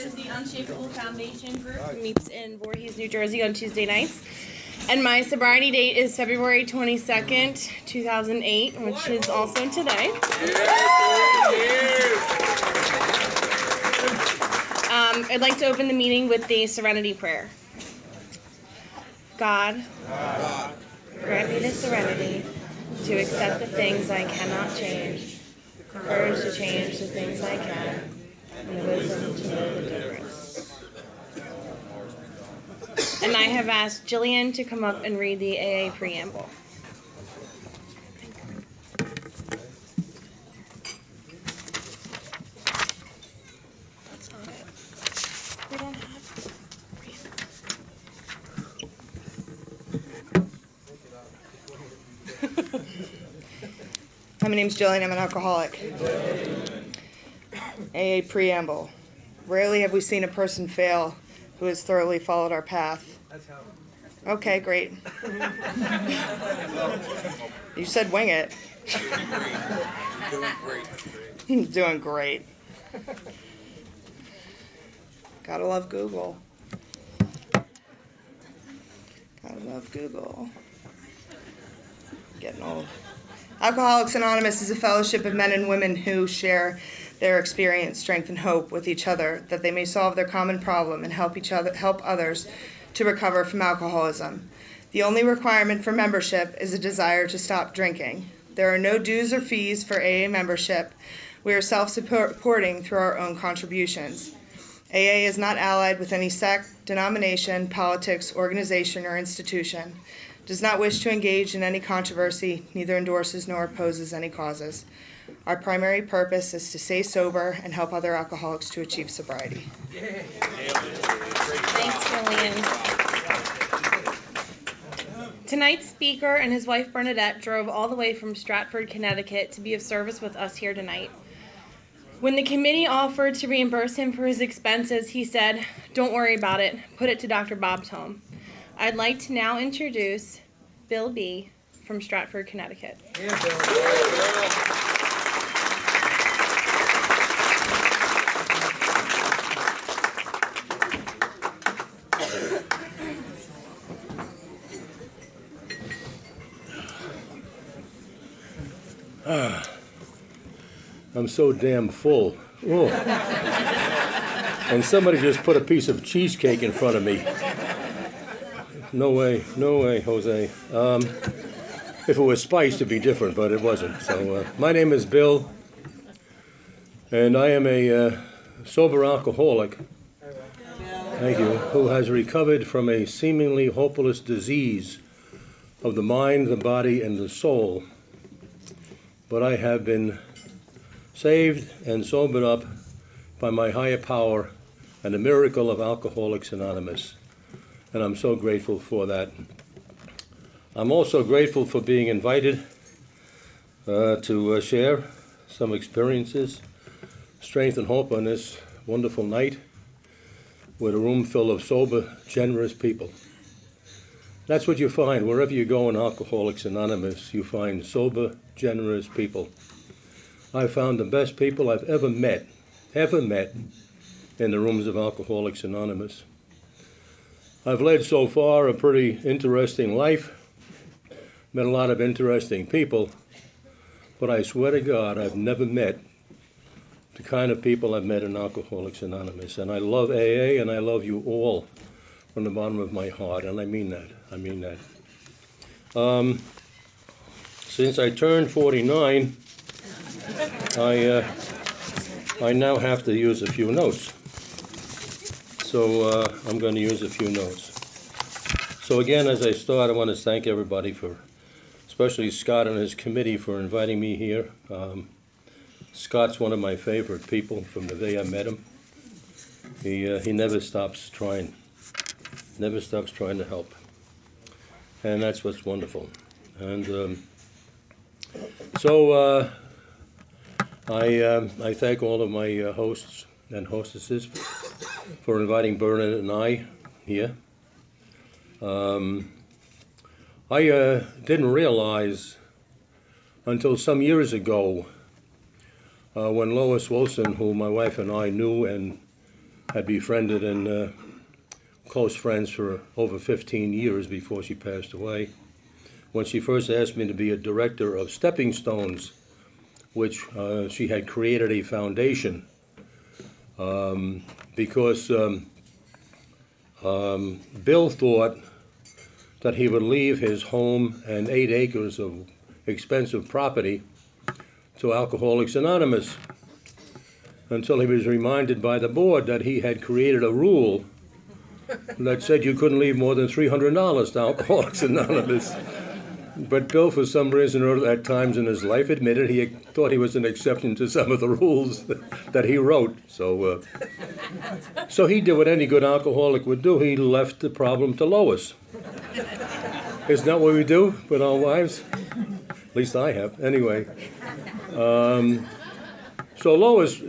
is the Unshakable Foundation group who meets in Voorhees, New Jersey on Tuesday nights. And my sobriety date is February 22nd, 2008, which is also today. I'd like to open the meeting with the Serenity Prayer. God, grant me the serenity to accept the things I cannot change, the courage to change the things I can, and the wisdom to know the difference. And I have asked Jillian to come up and read the AA preamble. That's not it. We don't have Hi, my name's Jillian. I'm an alcoholic. AA preamble. Rarely have we seen a person fail who has thoroughly followed our path. Okay, great. You said wing it. Doing great. Gotta love Google. Gotta love Google. Getting old. Alcoholics Anonymous is a fellowship of men and women who share their experience, strength, and hope with each other, that they may solve their common problem and help others to recover from alcoholism. The only requirement for membership is a desire to stop drinking. There are no dues or fees for AA membership. We are self-supporting through our own contributions. AA is not allied with any sect, denomination, politics, organization, or institution. Does not wish to engage in any controversy, neither endorses nor opposes any causes. Our primary purpose is to stay sober and help other alcoholics to achieve sobriety. Thanks, Lillian. Tonight's speaker and his wife Bernadette drove all the way from Stratford, Connecticut to be of service with us here tonight. When the committee offered to reimburse him for his expenses, he said, "Don't worry about it. Put it to Dr. Bob's home." I'd like to now introduce Bill B. from Stratford, Connecticut. Yeah, Bill. I'm so damn full. Oh. And somebody just put a piece of cheesecake in front of me. No way, Jose. If it was spiced, it'd be different, but it wasn't. So, my name is Bill, and I am a sober alcoholic, thank you, who has recovered from a seemingly hopeless disease of the mind, the body, and the soul. But I have been saved and sobered up by my higher power and the miracle of Alcoholics Anonymous. And I'm so grateful for that. I'm also grateful for being invited to share some experiences, strength, and hope on this wonderful night with a room full of sober, generous people. That's what you find wherever you go in Alcoholics Anonymous. You find sober, generous people. I've found the best people I've ever met in the rooms of Alcoholics Anonymous. I've led so far a pretty interesting life, met a lot of interesting people, but I swear to God I've never met the kind of people I've met in Alcoholics Anonymous. And I love AA, and I love you all from the bottom of my heart, and I mean that. Since I turned 49, I now have to use a few notes. So I'm going to use a few notes. So again, as I start, I want to thank everybody especially Scott and his committee, for inviting me here. Scott's one of my favorite people from the day I met him. He never stops trying to help. And that's what's wonderful. And I thank all of my hosts and hostesses for inviting Bernadette and I here. I didn't realize until some years ago when Lois Wilson, who my wife and I knew and had befriended and close friends for over 15 years before she passed away. When she first asked me to be a director of Stepping Stones, which she had created a foundation because Bill thought that he would leave his home and 8 acres of expensive property to Alcoholics Anonymous until he was reminded by the board that he had created a rule that said you couldn't leave more than $300 to Alcoholics Anonymous. But Bill, for some reason or other, at times in his life, admitted he thought he was an exception to some of the rules that he wrote. So he did what any good alcoholic would do. He left the problem to Lois. Isn't that what we do with our wives? At least I have. Anyway, so Lois,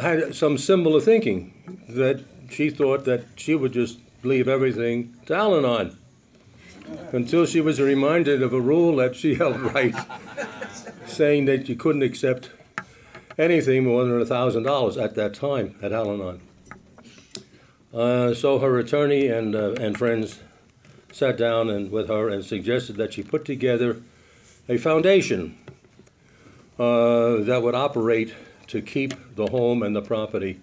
had some similar thinking that she thought that she would just leave everything to Al-Anon, until she was reminded of a rule that she held right, saying that you couldn't accept anything more than $1,000 at that time at Al-Anon. So her attorney and friends sat down with her and suggested that she put together a foundation that would operate to keep the home and the property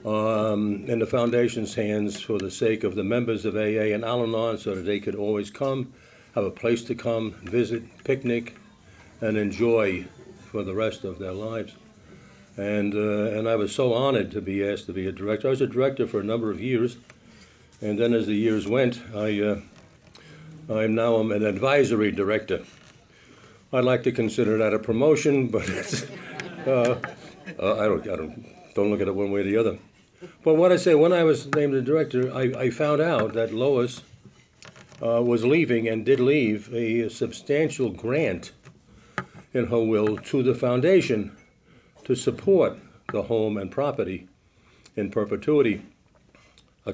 in the foundation's hands for the sake of the members of AA and Al-Anon, so that they could always come, have a place to come, visit, picnic, and enjoy for the rest of their lives. And I was so honored to be asked to be a director. I was a director for a number of years, and then as the years went, I'm now an advisory director. I'd like to consider that a promotion, but it's, I don't look at it one way or the other. But what I say, when I was named the director, I found out that Lois was leaving, and did leave, a substantial grant in her will to the foundation to support the home and property in perpetuity.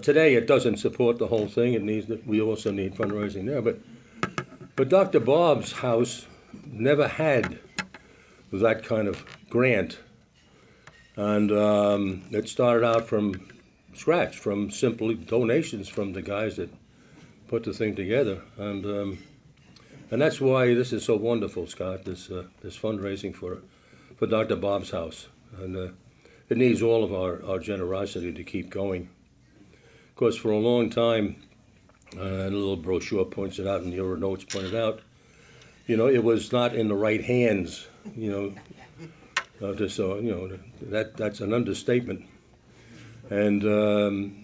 Today, it doesn't support the whole thing. We also need fundraising there. But Dr. Bob's house never had that kind of grant. And it started out from scratch, from simply donations from the guys that put the thing together. And that's why this is so wonderful, Scott, this fundraising for Dr. Bob's house. And it needs all of our generosity to keep going. Of course, for a long time, and a little brochure points it out, and your notes pointed out, it was not in the right hands, that's an understatement. And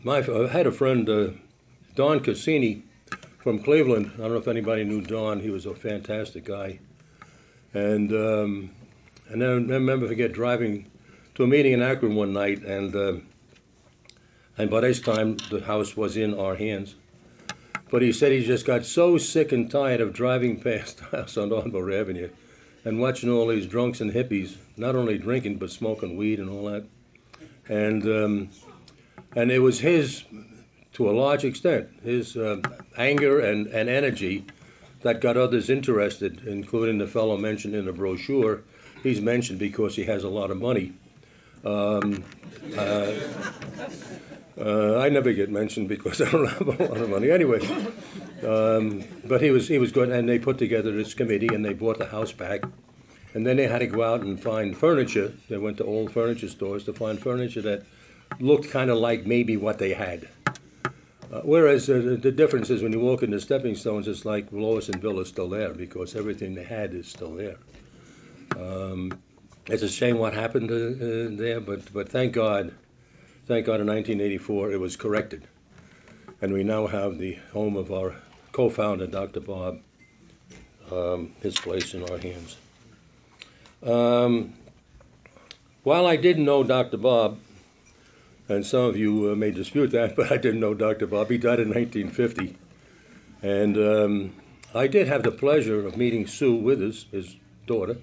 I had a friend, Don Cassini from Cleveland. I don't know if anybody knew Don. He was a fantastic guy. And I never forget driving to a meeting in Akron one night, and by this time the house was in our hands. But he said he just got so sick and tired of driving past the house on Auburn Avenue and watching all these drunks and hippies, not only drinking but smoking weed and all that. And it was his, to a large extent, his anger and energy that got others interested, including the fellow mentioned in the brochure. He's mentioned because he has a lot of money. I never get mentioned because I don't have a lot of money. Anyway, but he was good, and they put together this committee, and they bought the house back. And then they had to go out and find furniture. They went to old furniture stores to find furniture that looked kind of like maybe what they had. Whereas the difference is when you walk into Stepping Stones, it's like Lois and Bill are still there because everything they had is still there. It's a shame what happened there, but thank God in 1984 it was corrected. And we now have the home of our co-founder, Dr. Bob, his place in our hands. While I didn't know Dr. Bob, and some of you may dispute that, but I didn't know Dr. Bob. He died in 1950. And I did have the pleasure of meeting Sue Withers, his daughter,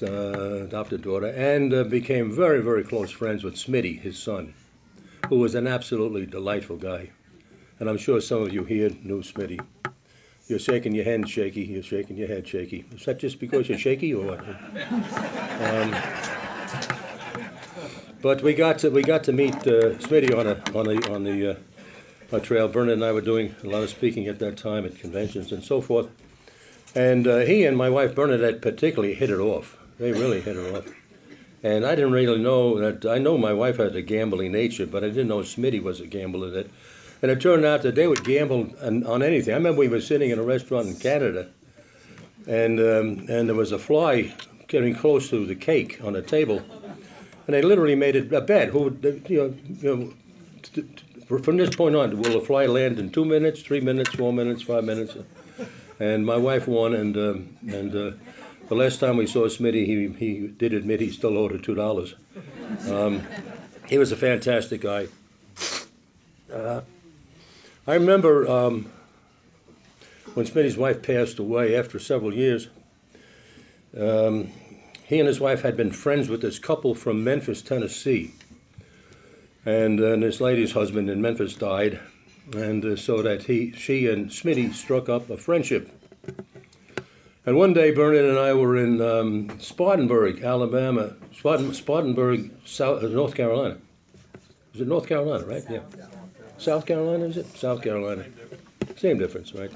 adopted daughter, and became very, very close friends with Smitty, his son, who was an absolutely delightful guy. And I'm sure some of you here knew Smitty. You're shaking your head shaky, you're shaking your head shaky. Is that just because you're shaky or what? But we got to meet Smitty on the trail. Bernard and I were doing a lot of speaking at that time at conventions and so forth. And he and my wife Bernadette particularly hit it off. They really hit it off. And I didn't really know that. I know my wife had a gambling nature, but I didn't know Smitty was a gambler. And it turned out that they would gamble on anything. I remember we were sitting in a restaurant in Canada, and there was a fly getting close to the cake on the table, and they literally made it a bet. Who would, from this point on, will the fly land in 2 minutes, 3 minutes, 4 minutes, 5 minutes? And my wife won, and the last time we saw Smitty, he did admit he still owed her $2. He was a fantastic guy. I remember when Smitty's wife passed away after several years, he and his wife had been friends with this couple from Memphis, Tennessee. And this lady's husband in Memphis died, and so that she and Smitty struck up a friendship. And one day, Bernard and I were in Spartanburg, Alabama, Spartanburg, North Carolina. Is it North Carolina, right? Yeah. South Carolina, is it? South Carolina. Same difference, right?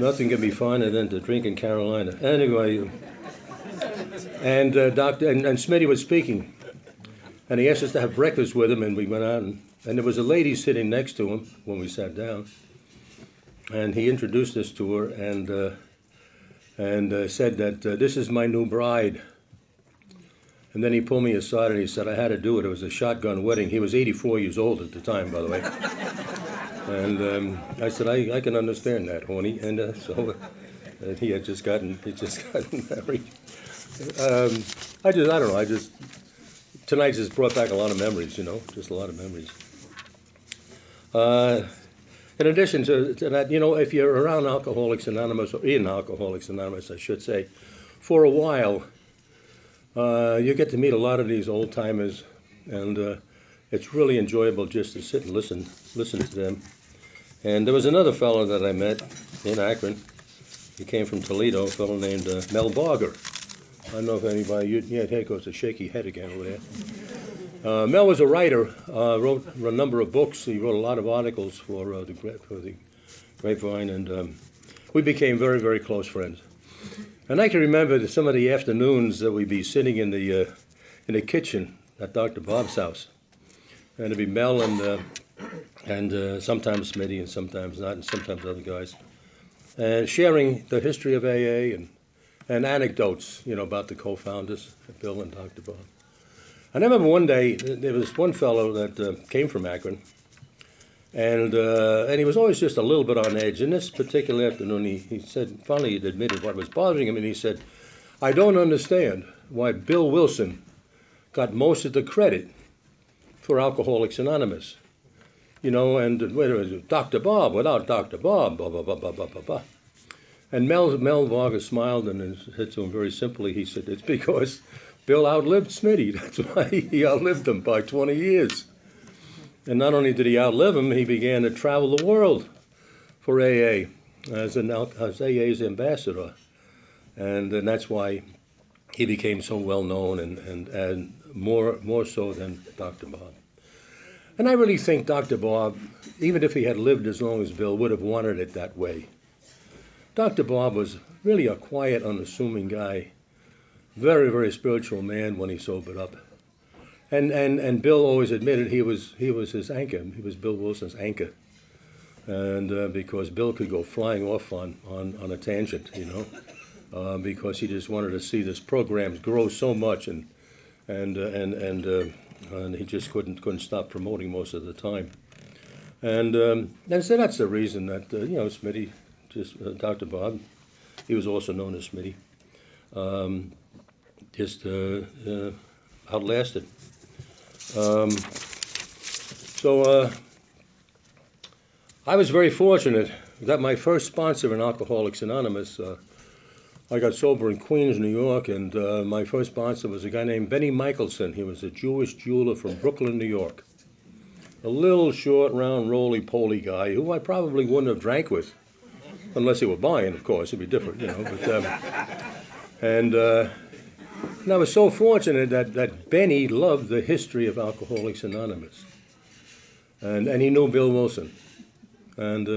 Nothing can be finer than to drink in Carolina. Anyway, and Smitty was speaking, and he asked us to have breakfast with him, and we went out, and there was a lady sitting next to him when we sat down, and he introduced us to her, and said that this is my new bride. And then he pulled me aside and he said I had to do it. It was a shotgun wedding. He was 84 years old at the time, by the way. And I said, I can understand that, Horny. And so he had just gotten married. I don't know. Tonight just brought back a lot of memories, just a lot of memories. In addition to that, if you're around Alcoholics Anonymous, or in Alcoholics Anonymous, I should say, for a while, you get to meet a lot of these old timers, and it's really enjoyable just to sit and listen to them. And there was another fellow that I met in Akron. He came from Toledo, a fellow named Mel Barger. I don't know if anybody, there goes a shaky head again over there. Mel was a writer, wrote a number of books. He wrote a lot of articles for the Grapevine, and we became very, very close friends. And I can remember some of the afternoons that we'd be sitting in the kitchen at Dr. Bob's house, and it'd be Mel and sometimes Smitty and sometimes not, and sometimes other guys, and sharing the history of AA and anecdotes, about the co-founders, Bill and Dr. Bob. And I remember one day there was one fellow that came from Akron, and he was always just a little bit on edge. And this particular afternoon, he said, finally he'd admitted what was bothering him, and he said, I don't understand why Bill Wilson got most of the credit for Alcoholics Anonymous. And whether it was Dr. Bob, without Dr. Bob, blah, blah, blah, blah, blah, blah, blah. And Mel Varga smiled and said to him very simply, he said, it's because Bill outlived Smitty. That's why he outlived him by 20 years. And not only did he outlive him, he began to travel the world for AA as AA's ambassador. And that's why he became so well known and more so than Dr. Bob. And I really think Dr. Bob, even if he had lived as long as Bill, would have wanted it that way. Dr. Bob was really a quiet, unassuming guy, very, very spiritual man when he sobered up. And Bill always admitted he was his anchor. He was Bill Wilson's anchor. And because Bill could go flying off on a tangent, because he just wanted to see this program grow so much, and he just couldn't stop promoting most of the time. And so that's the reason that Smitty, Dr. Bob, he was also known as Smitty, just outlasted. So I was very fortunate that my first sponsor in Alcoholics Anonymous, I got sober in Queens, New York, and my first sponsor was a guy named Benny Michelson. He was a Jewish jeweler from Brooklyn, New York. A little short, round, roly-poly guy who I probably wouldn't have drank with, unless he were buying, of course. It'd be different, But, And I was so fortunate that Benny loved the history of Alcoholics Anonymous. And he knew Bill Wilson. And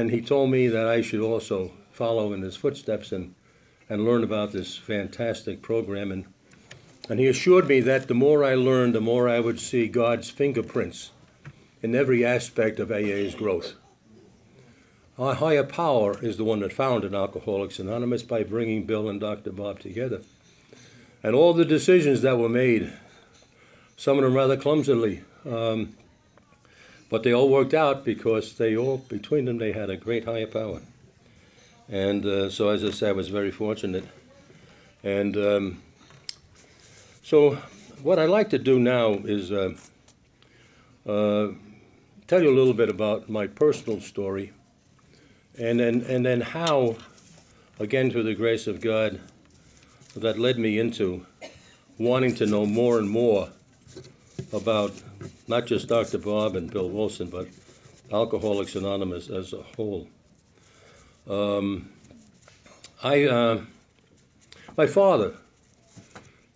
he told me that I should also follow in his footsteps and learn about this fantastic program. And he assured me that the more I learned, the more I would see God's fingerprints in every aspect of AA's growth. Our higher power is the one that founded Alcoholics Anonymous by bringing Bill and Dr. Bob together. And all the decisions that were made, some of them rather clumsily, but they all worked out because between them, they had a great higher power. And so, as I said, I was very fortunate. And so what I'd like to do now is tell you a little bit about my personal story, and then how, again, through the grace of God, that led me into wanting to know more and more about not just Dr. Bob and Bill Wilson, but Alcoholics Anonymous as a whole. My father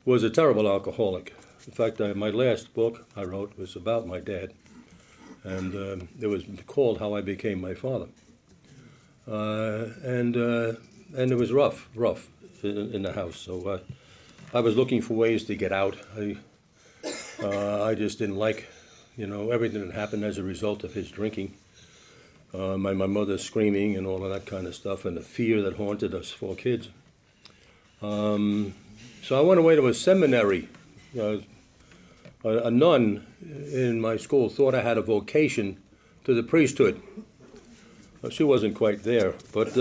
was a terrible alcoholic. In fact, my last book I wrote was about my dad, and it was called How I Became My Father. And it was rough in the house. So I was looking for ways to get out. I just didn't like, everything that happened as a result of his drinking. My mother screaming and all of that kind of stuff, and the fear that haunted us four kids. So I went away to a seminary. A nun in my school thought I had a vocation to the priesthood. Well, she wasn't quite there, but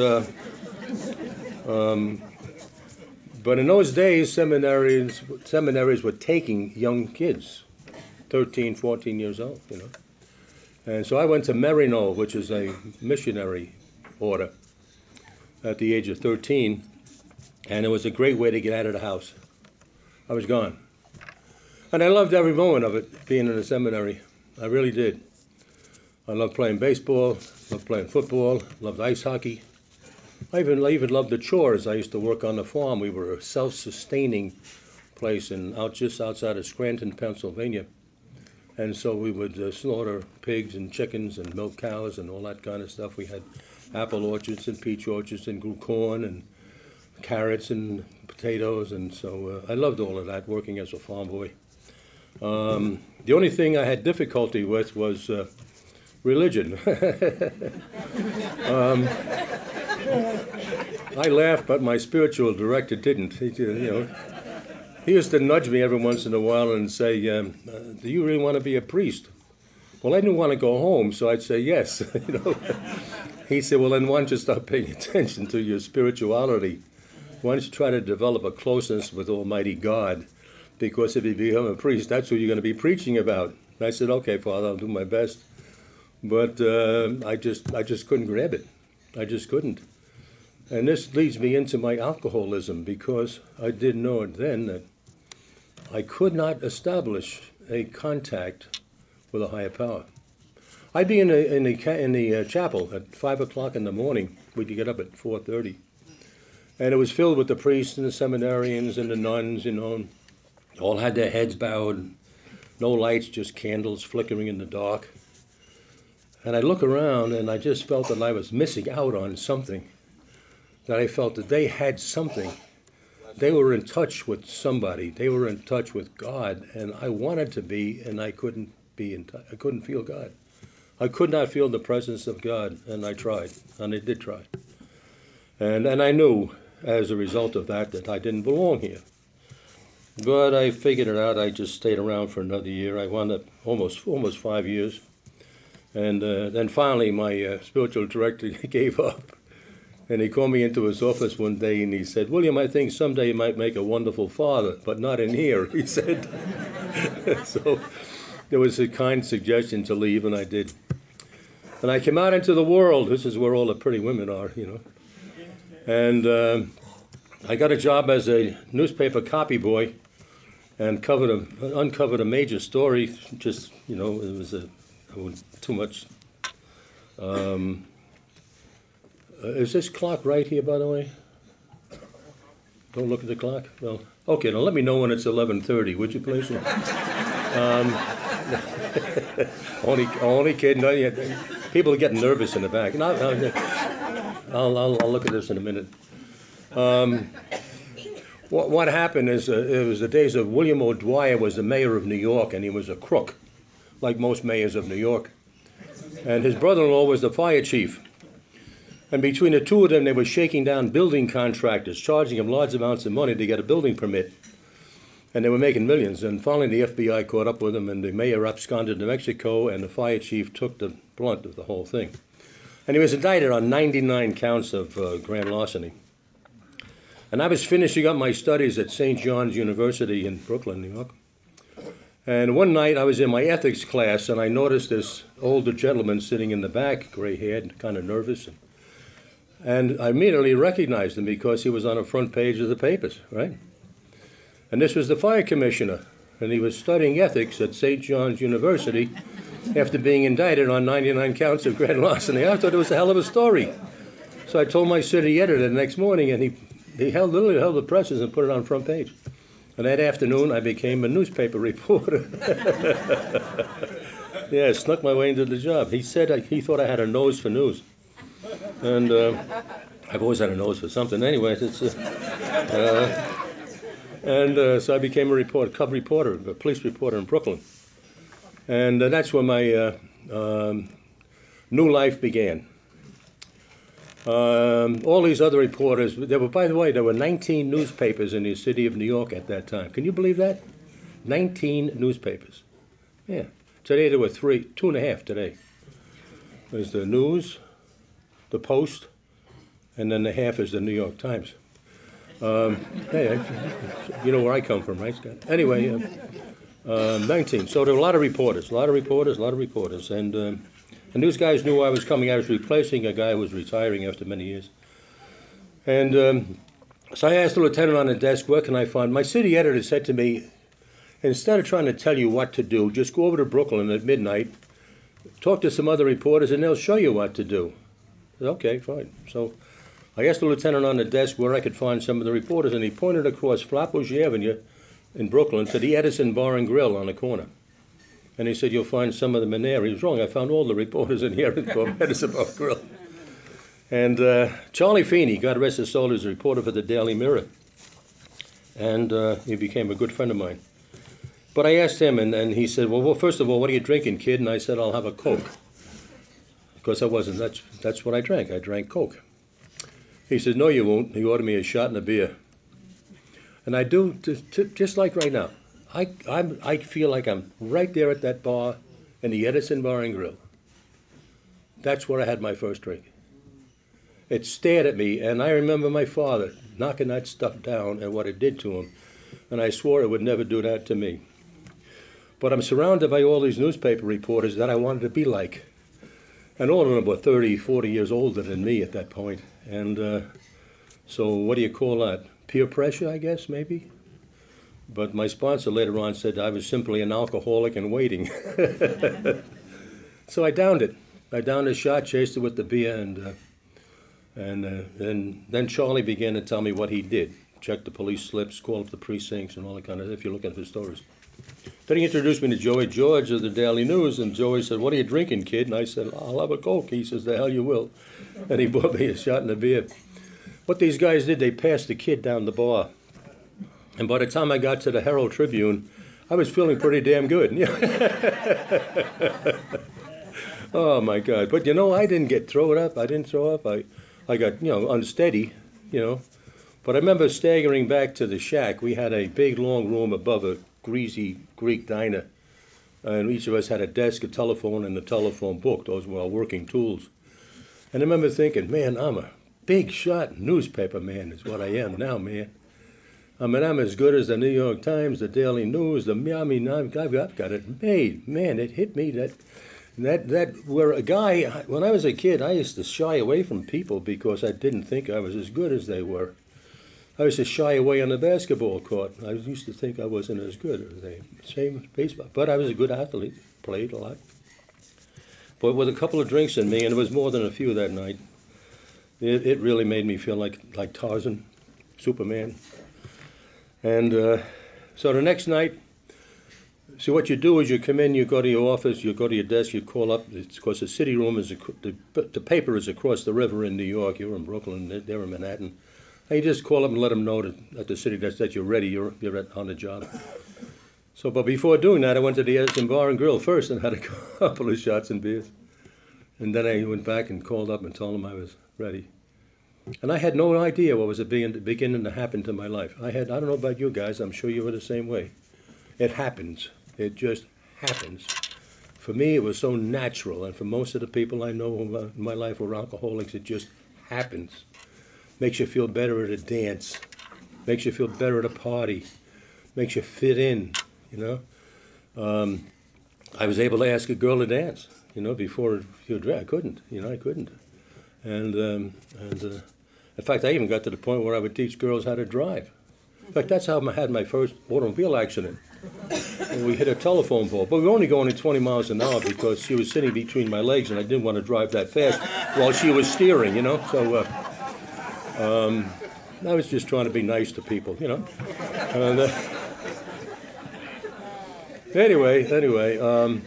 in those days, seminaries were taking young kids, 13, 14 years old, And so I went to Merino, which is a missionary order, at the age of 13, and it was a great way to get out of the house. I was gone. And I loved every moment of it, being in a seminary. I really did. I loved playing baseball, loved playing football, loved ice hockey. I even loved the chores. I used to work on the farm. We were a self-sustaining place just outside of Scranton, Pennsylvania. And so we would slaughter pigs and chickens and milk cows and all that kind of stuff. We had apple orchards and peach orchards and grew corn and carrots and potatoes. And so I loved all of that, working as a farm boy. The only thing I had difficulty with was religion. I laughed, but my spiritual director didn't. He used to nudge me every once in a while and say, do you really want to be a priest? Well, I didn't want to go home, so I'd say yes. He said, well, then why don't you start paying attention to your spirituality? Why don't you try to develop a closeness with Almighty God? Because if you become a priest, that's who you're going to be preaching about. And I said, okay, Father, I'll do my best. But I just couldn't grab it. I just couldn't. And this leads me into my alcoholism, because I didn't know it then that I could not establish a contact with a higher power. I'd be in the chapel at 5 o'clock in the morning. We'd get up at 4:30. And it was filled with the priests and the seminarians and the nuns, all had their heads bowed, no lights, just candles flickering in the dark. And I look around and I just felt that I was missing out on something. That I felt that they had something. They were in touch with somebody. They were in touch with God, and I wanted to be, and I couldn't be in touch. I couldn't feel God. I could not feel the presence of God, and I tried, and I did try. And I knew, as a result of that I didn't belong here. But I figured it out. I just stayed around for another year. I wound up almost 5 years. And then finally my spiritual director gave up. And he called me into his office one day and he said, William, I think someday you might make a wonderful father, but not in here, he said. So there was a kind suggestion to leave, and I did. And I came out into the world. This is where all the pretty women are, And I got a job as a newspaper copy boy and uncovered a major story. Just, it was too much. Is this clock right here, by the way? Don't look at the clock? Well, okay, now let me know when it's 11:30, would you please? Only kidding. No, yeah, people are getting nervous in the back. No, I'll look at this in a minute. What happened is it was the days of William O'Dwyer was the mayor of New York, and he was a crook, like most mayors of New York. And his brother-in-law was the fire chief. And between the two of them, they were shaking down building contractors, charging them large amounts of money to get a building permit. And they were making millions. And finally, the FBI caught up with them, and the mayor absconded to Mexico, and the fire chief took the brunt of the whole thing. And he was indicted on 99 counts of grand larceny. And I was finishing up my studies at St. John's University in Brooklyn, New York. And one night I was in my ethics class, and I noticed this older gentleman sitting in the back, gray-haired, kind of nervous. And I immediately recognized him because he was on the front page of the papers, right? And this was the fire commissioner, and he was studying ethics at St. John's University after being indicted on 99 counts of grand larceny. I thought it was a hell of a story. So I told my city editor the next morning, and he literally held the presses and put it on front page. And that afternoon, I became a newspaper reporter. Yeah, snuck my way into the job. He said he thought I had a nose for news. And I've always had a nose for something. Anyway, so I became a cub reporter, a police reporter in Brooklyn. And that's where my new life began. All these other reporters, by the way, there were 19 newspapers in the city of New York at that time. Can you believe that? 19 newspapers. Yeah. Today there were 2.5 today. There's the News, the Post, and then the half is the New York Times. Hey, you know where I come from, right, Scott? Anyway, 19. So there were a lot of reporters. And these guys knew I was coming. I was replacing a guy who was retiring after many years. And so I asked the lieutenant on the desk, where can I find? My city editor said to me, instead of trying to tell you what to do, just go over to Brooklyn at midnight, talk to some other reporters, and they'll show you what to do. I said, okay, fine. So I asked the lieutenant on the desk where I could find some of the reporters, and he pointed across Flatbush Avenue in Brooklyn to the Edison Bar and Grill on the corner. And he said, you'll find some of them in there. He was wrong. I found all the reporters in here at Edison Bar and Grill. And Charlie Feeney, God rest his soul, is a reporter for the Daily Mirror. And he became a good friend of mine. But I asked him, and he said, well, first of all, what are you drinking, kid? And I said, I'll have a Coke. Because I wasn't. That's what I drank. I drank Coke. He said, no, you won't. He ordered me a shot and a beer. And I do, just like right now. I feel like I'm right there at that bar in the Edison Bar and Grill. That's where I had my first drink. It stared at me, and I remember my father knocking that stuff down and what it did to him. And I swore it would never do that to me. But I'm surrounded by all these newspaper reporters that I wanted to be like. And all of them were 30, 40 years older than me at that point. And so what do you call that? Peer pressure, I guess, maybe? But my sponsor later on said I was simply an alcoholic in waiting. So I downed it. I downed a shot, chased it with the beer, and then Charlie began to tell me what he did. Check the police slips, call up the precincts, and all that kind of stuff, if you look at his stories. Then he introduced me to Joey George of the Daily News, and Joey said, what are you drinking, kid? And I said, I'll have a Coke. He says, the hell you will. And he bought me a shot and a beer. What these guys did, they passed the kid down the bar. And by the time I got to the Herald Tribune, I was feeling pretty damn good. Oh, my God. But, I didn't get thrown up. I didn't throw up. I got, unsteady, But I remember staggering back to the shack. We had a big, long room above a greasy Greek diner. And each of us had a desk, a telephone, and a telephone book. Those were our working tools. And I remember thinking, man, I'm a big shot newspaper man is what I am now, man. I mean, I'm as good as the New York Times, the Daily News, I've got it made. Man, it hit me that where a guy, when I was a kid, I used to shy away from people because I didn't think I was as good as they were. I used to shy away on the basketball court. I used to think I wasn't as good as they. Same baseball. But I was a good athlete, played a lot. But with a couple of drinks in me, and it was more than a few that night, it really made me feel like Tarzan. Superman. And so the next night, see what you do is you come in, you go to your office, you go to your desk, you call up. It's because the city room is the paper is across the river in New York. You're in Brooklyn, they're in Manhattan. And you just call up and let them know that at the city desk that you're ready, you're on the job. So, but before doing that, I went to the Edison Bar and Grill first and had a couple of shots and beers. And then I went back and called up and told them I was ready. And I had no idea what was beginning to happen to my life. I don't know about you guys, I'm sure you were the same way. It happens. It just happens. For me, it was so natural, and for most of the people I know in my life who are alcoholics, it just happens. Makes you feel better at a dance. Makes you feel better at a party. Makes you fit in, you know. I was able to ask a girl to dance, you know, before I couldn't, I couldn't. And in fact, I even got to the point where I would teach girls how to drive. In fact, that's how I had my first automobile accident. And we hit a telephone pole, but we were only going at 20 miles an hour because she was sitting between my legs, and I didn't want to drive that fast while she was steering, you know. So I was just trying to be nice to people, you know. And, anyway.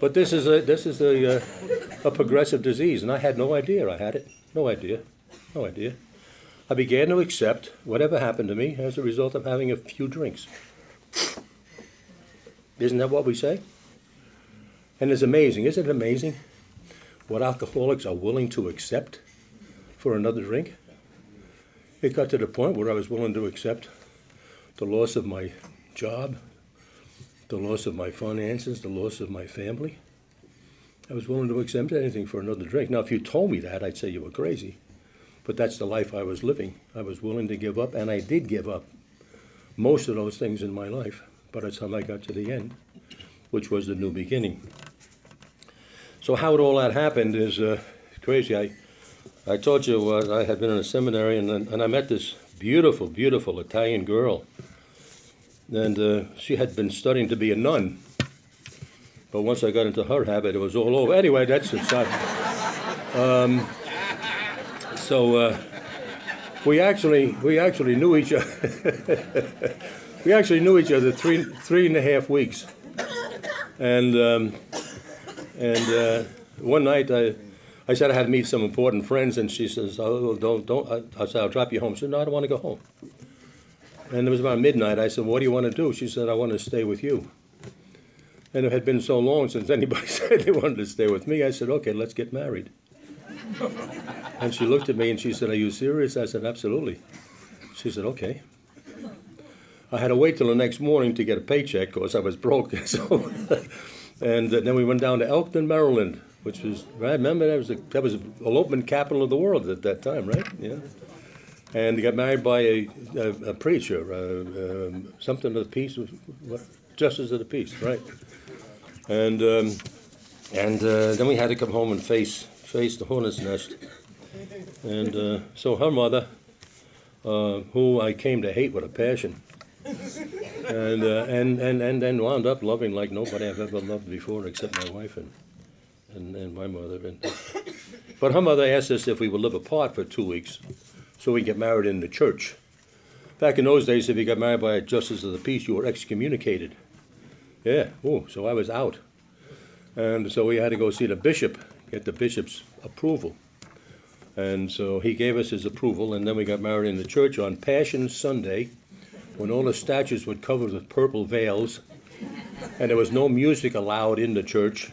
But this is a progressive disease, and I had no idea I had it. No idea. I began to accept whatever happened to me as a result of having a few drinks. Isn't that what we say? And it's amazing. Isn't it amazing what alcoholics are willing to accept for another drink? It got to the point where I was willing to accept the loss of my job, the loss of my finances, the loss of my family. I was willing to accept anything for another drink. Now, if you told me that, I'd say you were crazy. But that's the life I was living. I was willing to give up, and I did give up most of those things in my life by the time I got to the end, which was the new beginning. So how all that happened is crazy. I told you I had been in a seminary, and I met this beautiful, beautiful Italian girl. And she had been studying to be a nun. But once I got into her habit, it was all over. Anyway, that's the side. So we actually knew each other. We actually knew each other 3.5 weeks. And one night I said I had to meet some important friends, and she says, "Oh, don't." I said, "I'll drop you home." She said, "No, I don't want to go home." And it was about midnight. I said, "What do you want to do?" She said, "I want to stay with you." And it had been so long since anybody said they wanted to stay with me. I said, "Okay, let's get married." And she looked at me and she said, "Are you serious?" I said, "Absolutely." She said, "Okay." I had to wait till the next morning to get a paycheck because I was broke. So, and then we went down to Elkton, Maryland, which was, I remember that was the elopement capital of the world at that time, right? Yeah. And got married by a preacher, something of the peace, justice of the peace, right? And then we had to come home and face the hornet's nest. And so her mother, who I came to hate with a passion, and then wound up loving like nobody I've ever loved before, except my wife and my mother. But her mother asked us if we would live apart for 2 weeks, so we get married in the church. Back in those days, if you got married by a justice of the peace, you were excommunicated. Yeah, so I was out. And so we had to go see the bishop, get the bishop's approval. And so he gave us his approval, and then we got married in the church on Passion Sunday, when all the statues were covered with purple veils, and there was no music allowed in the church,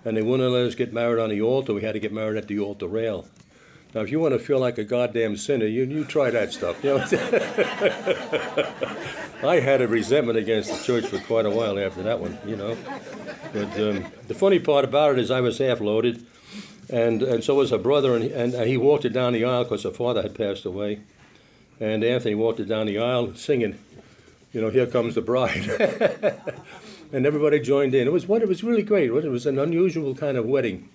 and they wouldn't let us get married on the altar. We had to get married at the altar rail. Now, if you want to feel like a goddamn sinner, you try that stuff. You know? I had a resentment against the church for quite a while after that one, you know. But the funny part about it is I was half loaded, and so was her brother, and he walked it down the aisle because her father had passed away. And Anthony walked it down the aisle singing, you know, "Here Comes the Bride." And everybody joined in. It was really great. It was an unusual kind of wedding.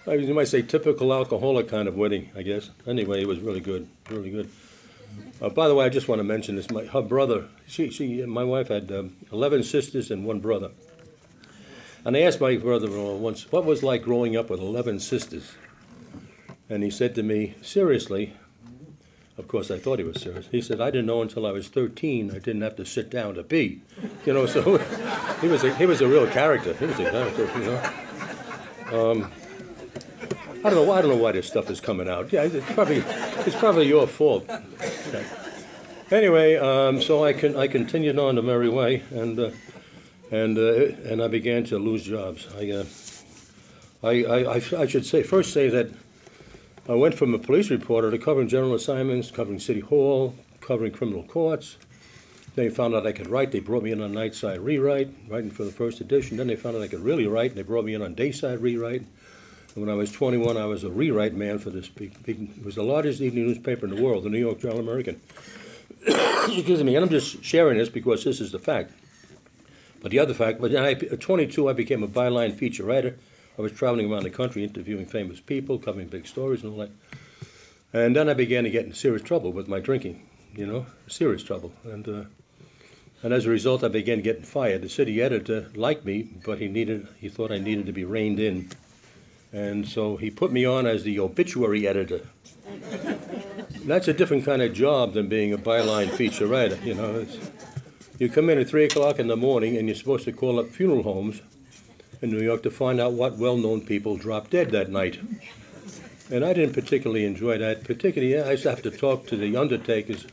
You might say typical alcoholic kind of wedding, I guess. Anyway, it was really good, really good. By the way, I just want to mention this. Her brother, my wife had 11 sisters and one brother. And I asked my brother-in-law once, what was like growing up with 11 sisters? And he said to me, seriously, Of course, I thought he was serious. He said, I didn't know until I was 13 I didn't have to sit down to pee. You know, so he was a real character. He was a character, you know. I don't know why this stuff is coming out. Yeah, it's probably your fault. Anyway, so I continued on the merry way, and I began to lose jobs. I should first say that I went from a police reporter to covering general assignments, covering City Hall, covering criminal courts. They found out I could write. They brought me in on night side rewrite, writing for the first edition. Then they found out I could really write, and they brought me in on day side rewrite. And when I was 21, I was a rewrite man for this it was the largest evening newspaper in the world, the New York Journal American. Excuse me, and I'm just sharing this because this is the fact. But the other fact, at 22, I became a byline feature writer. I was traveling around the country interviewing famous people, covering big stories and all that. And then I began to get in serious trouble with my drinking, you know, serious trouble. And as a result, I began getting fired. The city editor liked me, but he thought I needed to be reined in. And so he put me on as the obituary editor. That's a different kind of job than being a byline feature writer, you know. You come in at 3 o'clock in the morning and you're supposed to call up funeral homes in New York to find out what well-known people dropped dead that night. And I didn't particularly enjoy that. Particularly, I used to have to talk to the undertakers,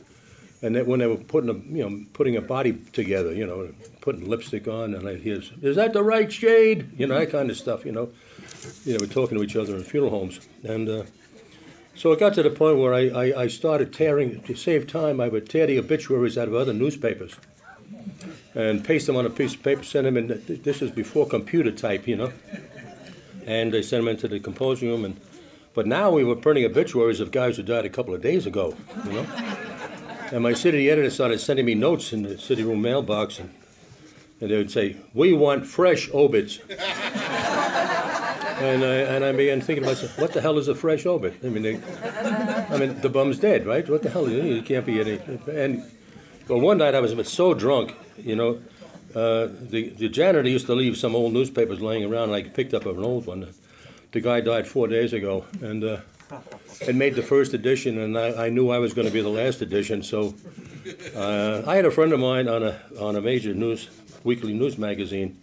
and when they were putting a body together, you know, putting lipstick on, and I'd hear, "Is that the right shade?" You know, that kind of stuff. You know, we're talking to each other in funeral homes, and so it got to the point where I started tearing, to save time, I would tear the obituaries out of other newspapers and paste them on a piece of paper, send them in. This was before computer type, you know, and they sent them into the composing room. But now we were printing obituaries of guys who died a couple of days ago, you know. And my city editor started sending me notes in the city room mailbox, and they would say, "We want fresh obits." And I began thinking to myself, what the hell is a fresh obit? I mean, the bum's dead, right? What the hell? You can't be any. And well, one night I was so drunk, you know, the janitor used to leave some old newspapers laying around, and I picked up an old one. The guy died 4 days ago, and it made the first edition, and I knew I was going to be the last edition. So I had a friend of mine on a major weekly news magazine.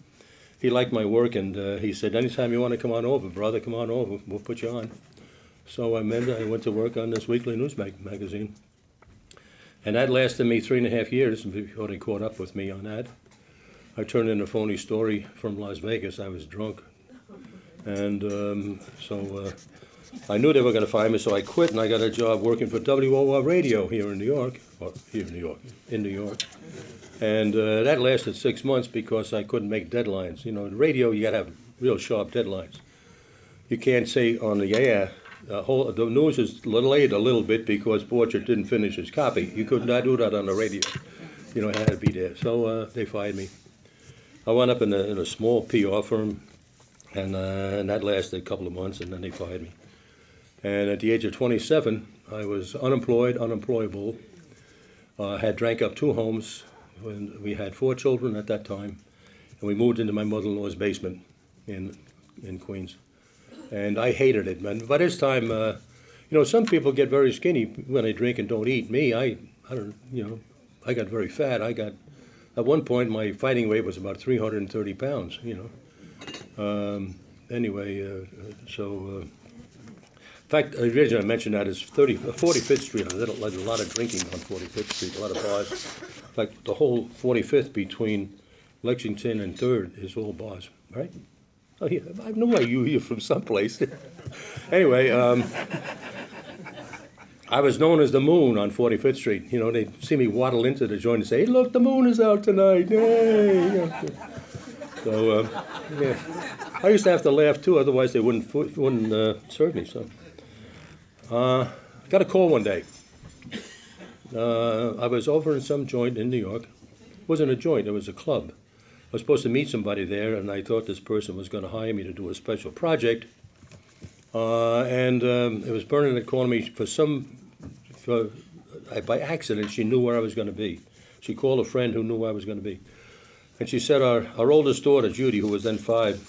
He liked my work, and he said, "Anytime you want to come on over, brother, come on over. We'll put you on." So I went to work on this weekly news magazine. And that lasted me 3.5 years before they caught up with me on that. I turned in a phony story from Las Vegas. I was drunk. And so I knew they were going to fire me, so I quit, and I got a job working for WOR Radio here in New York. Well, here in New York. And that lasted 6 months because I couldn't make deadlines. You know, in radio, you got to have real sharp deadlines. You can't say on the air, the news is delayed a little bit because Orchert didn't finish his copy. You could not do that on the radio. You know, it had to be there. So they fired me. I wound up in a small PR firm, and that lasted a couple of months, and then they fired me. And at the age of 27, I was unemployable. Had drank up 2 homes. When we had 4 children at that time, and we moved into my mother-in-law's basement in Queens. And I hated it, man. By this time, you know, some people get very skinny when they drink and don't eat. Me, I don't, you know, I got very fat. At one point, my fighting weight was about 330 pounds, you know. Anyway, so, in fact, the reason I mentioned that is 45th Street. There's a lot of drinking on 45th Street, a lot of bars. In fact, the whole 45th between Lexington and 3rd is all bars, right? Oh, yeah, I know you're from someplace. Anyway, I was known as the Moon on 45th Street. You know, they'd see me waddle into the joint and say, "Hey, look, the moon is out tonight." Yay! So, yeah. I used to have to laugh, too, otherwise they wouldn't serve me. So, got a call one day. I was over in some joint in New York. It wasn't a joint, it was a club. I was supposed to meet somebody there, and I thought this person was going to hire me to do a special project. And it was Bernadette calling me by accident. She knew where I was going to be. She called a friend who knew where I was going to be. And she said our oldest daughter, Judy, who was then 5,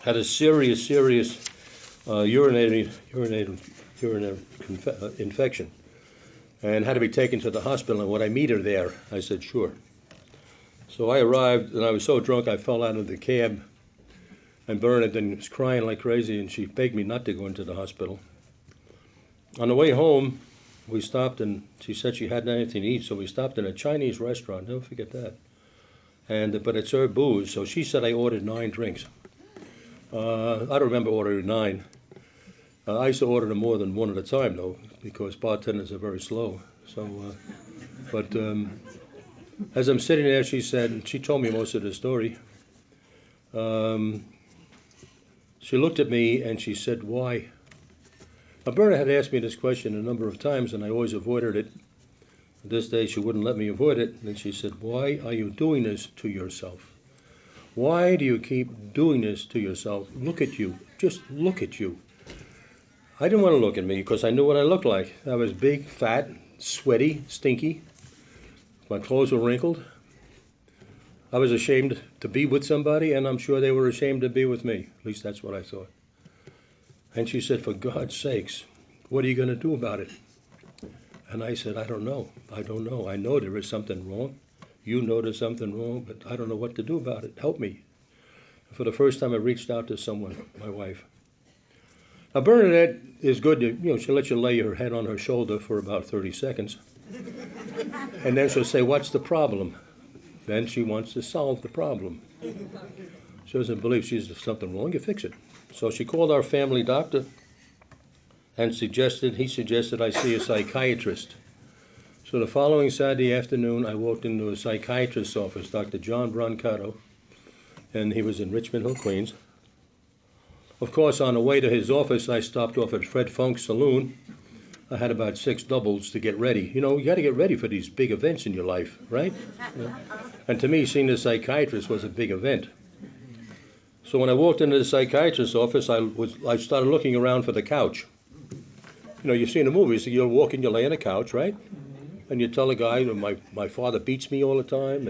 had a serious urinary infection. and had to be taken to the hospital, and would I meet her there? I said, sure. So I arrived, and I was so drunk I fell out of the cab, and Bernadette was crying like crazy, and she begged me not to go into the hospital. On the way home, we stopped, and she said she hadn't anything to eat, so we stopped in a Chinese restaurant. Never forget that. But it served booze, so she said I ordered 9 drinks. I don't remember ordering 9. I used to order them more than one at a time, though, because bartenders are very slow. As I'm sitting there, she said, she told me most of the story. She looked at me and she said, why? Now, Berna had asked me this question a number of times, and I always avoided it. This day, she wouldn't let me avoid it. And she said, why are you doing this to yourself? Why do you keep doing this to yourself? Look at you. Just look at you. I didn't want to look at me because I knew what I looked like. I was big, fat, sweaty, stinky. My clothes were wrinkled. I was ashamed to be with somebody, and I'm sure they were ashamed to be with me. At least that's what I thought. And she said, for God's sakes, what are you going to do about it? And I said, I don't know. I don't know. I know there is something wrong. You know there's something wrong, but I don't know what to do about it. Help me. For the first time, I reached out to someone, my wife. Now, Bernadette is good to, she'll let you lay her head on her shoulder for about 30 seconds. And then she'll say, what's the problem? Then she wants to solve the problem. She doesn't believe there's something wrong, you fix it. So she called our family doctor and he suggested I see a psychiatrist. So the following Saturday afternoon, I walked into a psychiatrist's office, Dr. John Brancato, and he was in Richmond Hill, Queens. Of course, on the way to his office, I stopped off at Fred Funk's Saloon. I had about 6 doubles to get ready. You got to get ready for these big events in your life, right? And to me, seeing a psychiatrist was a big event. So when I walked into the psychiatrist's office, I started looking around for the couch. You see in the movies, you walk in, you lay on a couch, right? And you tell the guy, my father beats me all the time,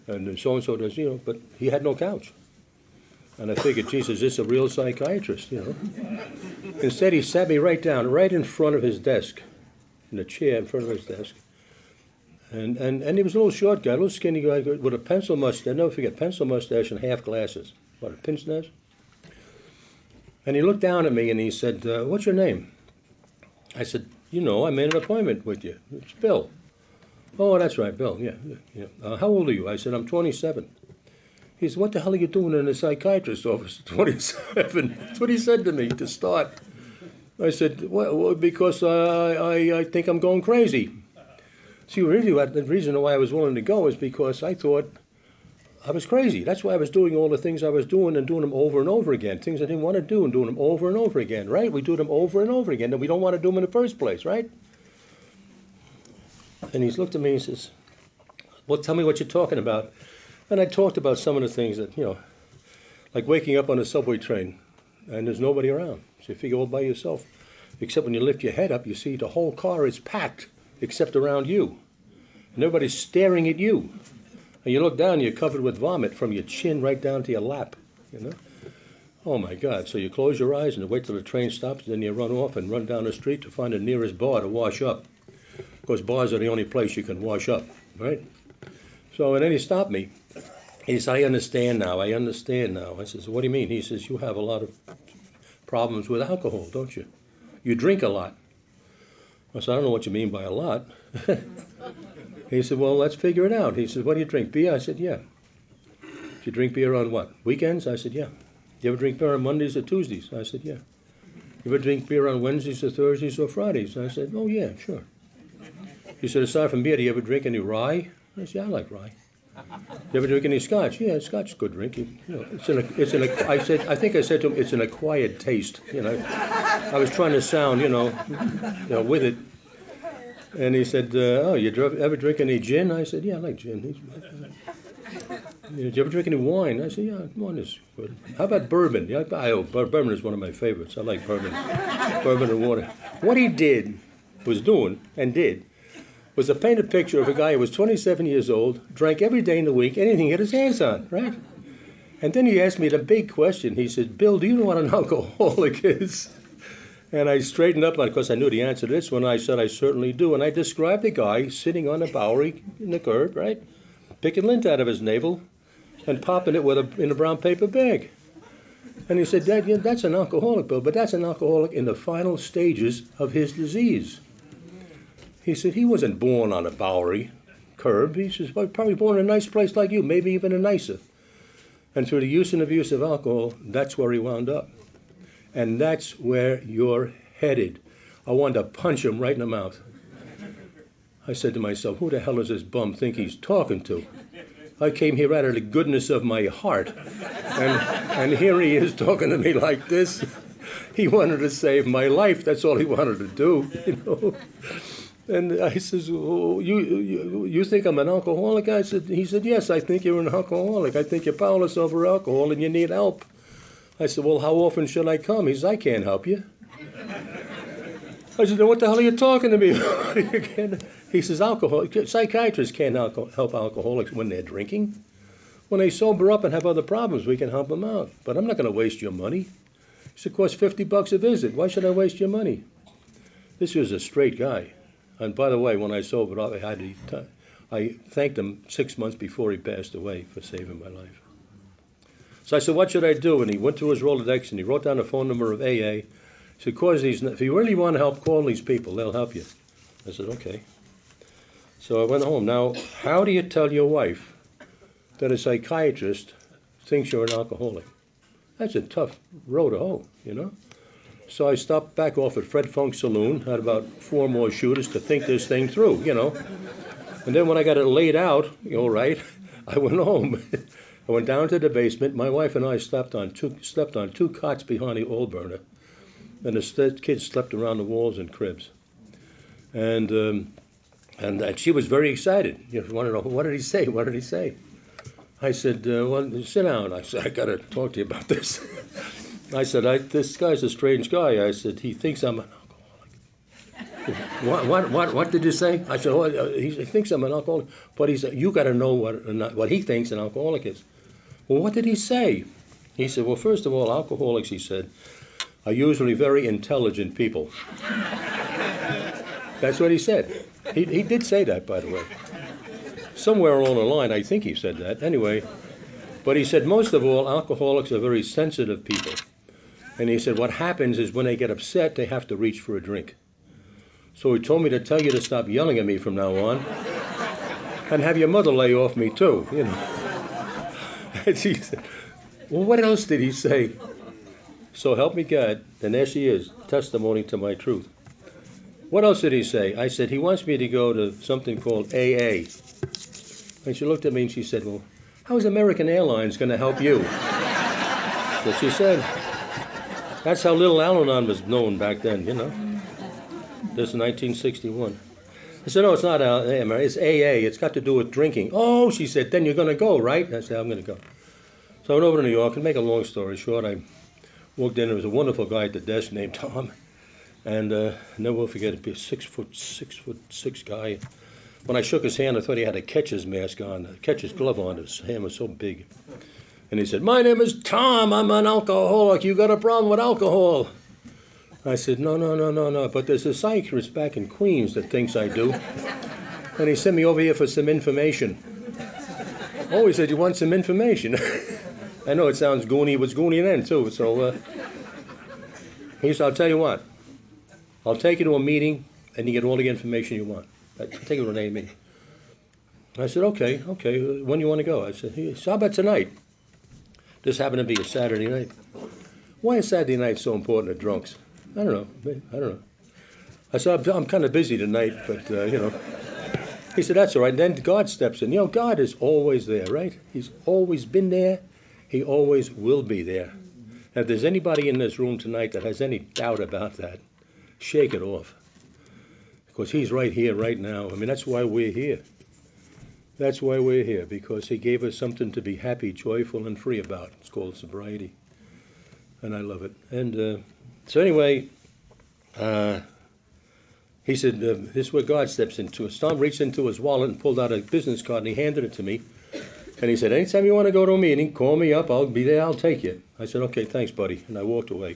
and so-and-so does, but he had no couch. And I figured, Jesus, this is a real psychiatrist, Instead, he sat me right down, right in front of his desk, in a chair in front of his desk. And he was a little short guy, a little skinny guy with a pencil mustache. I'll never forget, pencil mustache and half glasses. What, a pince nez? And he looked down at me and he said, what's your name? I said, I made an appointment with you. It's Bill. Oh, that's right, Bill, yeah. How old are you? I said, I'm 27. He said, what the hell are you doing in a psychiatrist's office at 27? That's what he said to me to start. I said, well because I think I'm going crazy. See, really, the reason why I was willing to go is because I thought I was crazy. That's why I was doing all the things I was doing and doing them over and over again. Things I didn't want to do and doing them over and over again, right? We do them over and over again, and we don't want to do them in the first place, right? And he's looked at me and says, well, tell me what you're talking about. And I talked about some of the things that, like waking up on a subway train and there's nobody around. So you figure all by yourself. Except when you lift your head up, you see the whole car is packed except around you. And everybody's staring at you. And you look down, you're covered with vomit from your chin right down to your lap, Oh, my God. So you close your eyes and you wait till the train stops, and then you run off and run down the street to find the nearest bar to wash up. Because bars are the only place you can wash up, right? So, and then he stopped me. He said, I understand now. I says, what do you mean? He says, you have a lot of problems with alcohol, don't you? You drink a lot. I said, I don't know what you mean by a lot. He said, well, let's figure it out. He said, what do you drink, beer? I said, yeah. Do you drink beer on what, weekends? I said, yeah. You ever drink beer on Mondays or Tuesdays? I said, yeah. You ever drink beer on Wednesdays or Thursdays or Fridays? I said, oh, yeah, sure. He said, aside from beer, do you ever drink any rye? I said, yeah, I like rye. You ever drink any scotch? Yeah, scotch is a good drink. I think I said to him, it's an acquired taste. I was trying to sound, with it. And he said, oh, you ever drink any gin? I said, yeah, I like gin. Did you ever drink any wine? I said, yeah, wine is good. How about bourbon? Yeah, bourbon is one of my favorites. I like bourbon. Bourbon and water. What he was doing, was to paint a picture of a guy who was 27 years old, drank every day in the week, anything he had his hands on, right? And then he asked me the big question. He said, Bill, do you know what an alcoholic is? And I straightened up, because I knew the answer to this one. I said, I certainly do. And I described the guy sitting on a Bowery in the curb, right, picking lint out of his navel and popping it in a brown paper bag. And he said, Dad, yeah, that's an alcoholic, Bill, but that's an alcoholic in the final stages of his disease. He said, he wasn't born on a Bowery curb. He says, well, probably born in a nice place like you, maybe even a nicer. And through the use and abuse of alcohol, that's where he wound up. And that's where you're headed. I wanted to punch him right in the mouth. I said to myself, who the hell does this bum think he's talking to? I came here out of the goodness of my heart, and here he is talking to me like this. He wanted to save my life. That's all he wanted to do, you know. And I says, oh, you think I'm an alcoholic? He said, yes, I think you're an alcoholic. I think you're powerless over alcohol and you need help. I said, well, how often should I come? He says, I can't help you. I said, then what the hell are you talking to me about? He says, psychiatrists can't help alcoholics when they're drinking. When they sober up and have other problems, we can help them out. But I'm not going to waste your money. He said, it costs $50 a visit. Why should I waste your money? This was a straight guy. And by the way, when I sobered up, I thanked him 6 months before he passed away for saving my life. So I said, what should I do? And he went through his Rolodex and he wrote down the phone number of AA. He said, if you really want to help, call these people. They'll help you. I said, okay. So I went home. Now, how do you tell your wife that a psychiatrist thinks you're an alcoholic? That's a tough row to hoe, you know? So I stopped back off at Fred Funk's saloon, had about 4 more shooters to think this thing through, you know? And then when I got it laid out, right, I went home. I went down to the basement. My wife and I slept on two cots behind the oil burner. And the kids slept around the walls in cribs. And she was very excited. You want to know, what did he say? What did he say? I said, well, sit down. I said, I got to talk to you about this. I said, this guy's a strange guy. I said, he thinks I'm an alcoholic. What did you say? I said, oh, he thinks I'm an alcoholic. But he said, you got to know what he thinks an alcoholic is. Well, what did he say? He said, well, first of all, alcoholics, he said, are usually very intelligent people. That's what he said. He did say that, by the way. Somewhere along the line, I think he said that. Anyway, but he said, most of all, alcoholics are very sensitive people. And he said, what happens is when they get upset, they have to reach for a drink. So he told me to tell you to stop yelling at me from now on. And have your mother lay off me, too, you know. And she said, well, what else did he say? So help me God, and there she is, testimony to my truth. What else did he say? I said, he wants me to go to something called AA. And she looked at me and she said, well, how is American Airlines going to help you? So she said, that's how Little Al-Anon was known back then, you know. This is 1961. I said, no, it's not it's AA. It's got to do with drinking. Oh, she said, then you're going to go, right? I said, I'm going to go. So I went over to New York, and make a long story short, I walked in. There was a wonderful guy at the desk named Tom, and never will forget it. Be a 6'6" guy. When I shook his hand, I thought he had a catcher's mask on, a catcher's glove on. His hand was so big. And he said, my name is Tom. I'm an alcoholic. You got a problem with alcohol? I said, no. But there's a psychiatrist back in Queens that thinks I do. And he sent me over here for some information. Oh, he said, you want some information? I know it sounds goony. It was goony then, too. So he said, I'll tell you what. I'll take you to a meeting, and you get all the information you want. I'll take you to a meeting. I said, okay. When do you want to go? I said, how about tonight? This happened to be a Saturday night. Why is Saturday night so important to drunks? I don't know. I said, I'm kind of busy tonight, but, you know. He said, that's all right. And then God steps in. You know, God is always there, right? He's always been there. He always will be there. And if there's anybody in this room tonight that has any doubt about that, shake it off. Because he's right here, right now. I mean, that's why we're here. That's why we're here, because he gave us something to be happy, joyful, and free about. It's called sobriety. And I love it. And so anyway, he said, this is where God steps into it. Tom reached into his wallet and pulled out a business card, and he handed it to me. And he said, anytime you want to go to a meeting, call me up. I'll be there. I'll take you. I said, okay, thanks, buddy. And I walked away.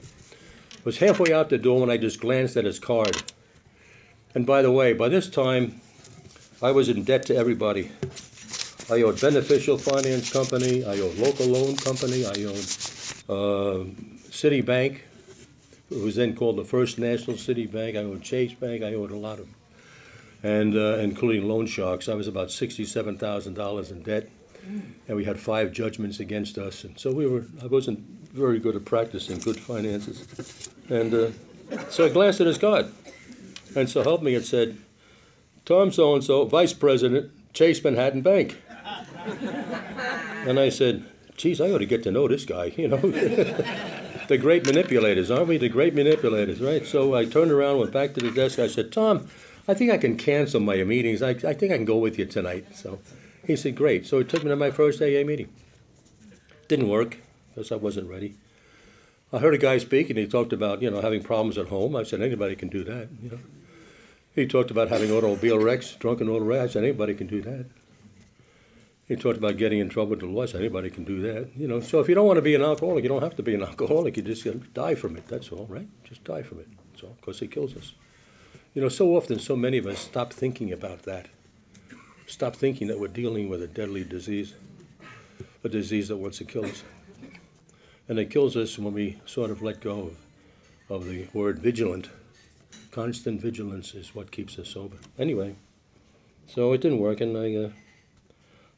Was halfway out the door when I just glanced at his card. And by the way, by this time, I was in debt to everybody. I owed Beneficial Finance Company, I owed Local Loan Company, I owed Citibank, it was then called the First National Citibank, I owed Chase Bank, I owed a lot of them, and including loan sharks. I was about $67,000 in debt, and we had 5 judgments against us, and so I wasn't very good at practicing good finances. And so I glanced at his card, and so help me, it said, Tom so-and-so, Vice President, Chase Manhattan Bank. And I said, geez, I ought to get to know this guy, you know. The great manipulators, aren't we? The great manipulators, right? So I turned around, went back to the desk. I said, Tom, I think I can cancel my meetings. I think I can go with you tonight. So he said, great. So he took me to my first AA meeting. Didn't work because I wasn't ready. I heard a guy speak, and he talked about, you know, having problems at home. I said, anybody can do that, you know. He talked about having automobile wrecks, drunken auto wrecks. I said, anybody can do that. He talked about getting in trouble with the law. I said, anybody can do that. You know, so if you don't want to be an alcoholic, you don't have to be an alcoholic. You just die from it. That's all, right? Just die from it. That's all, because it kills us. You know, so often, so many of us stop thinking about that. Stop thinking that we're dealing with a deadly disease, a disease that wants to kill us. And it kills us when we sort of let go of the word vigilant. Constant vigilance is what keeps us sober. Anyway, so it didn't work, and I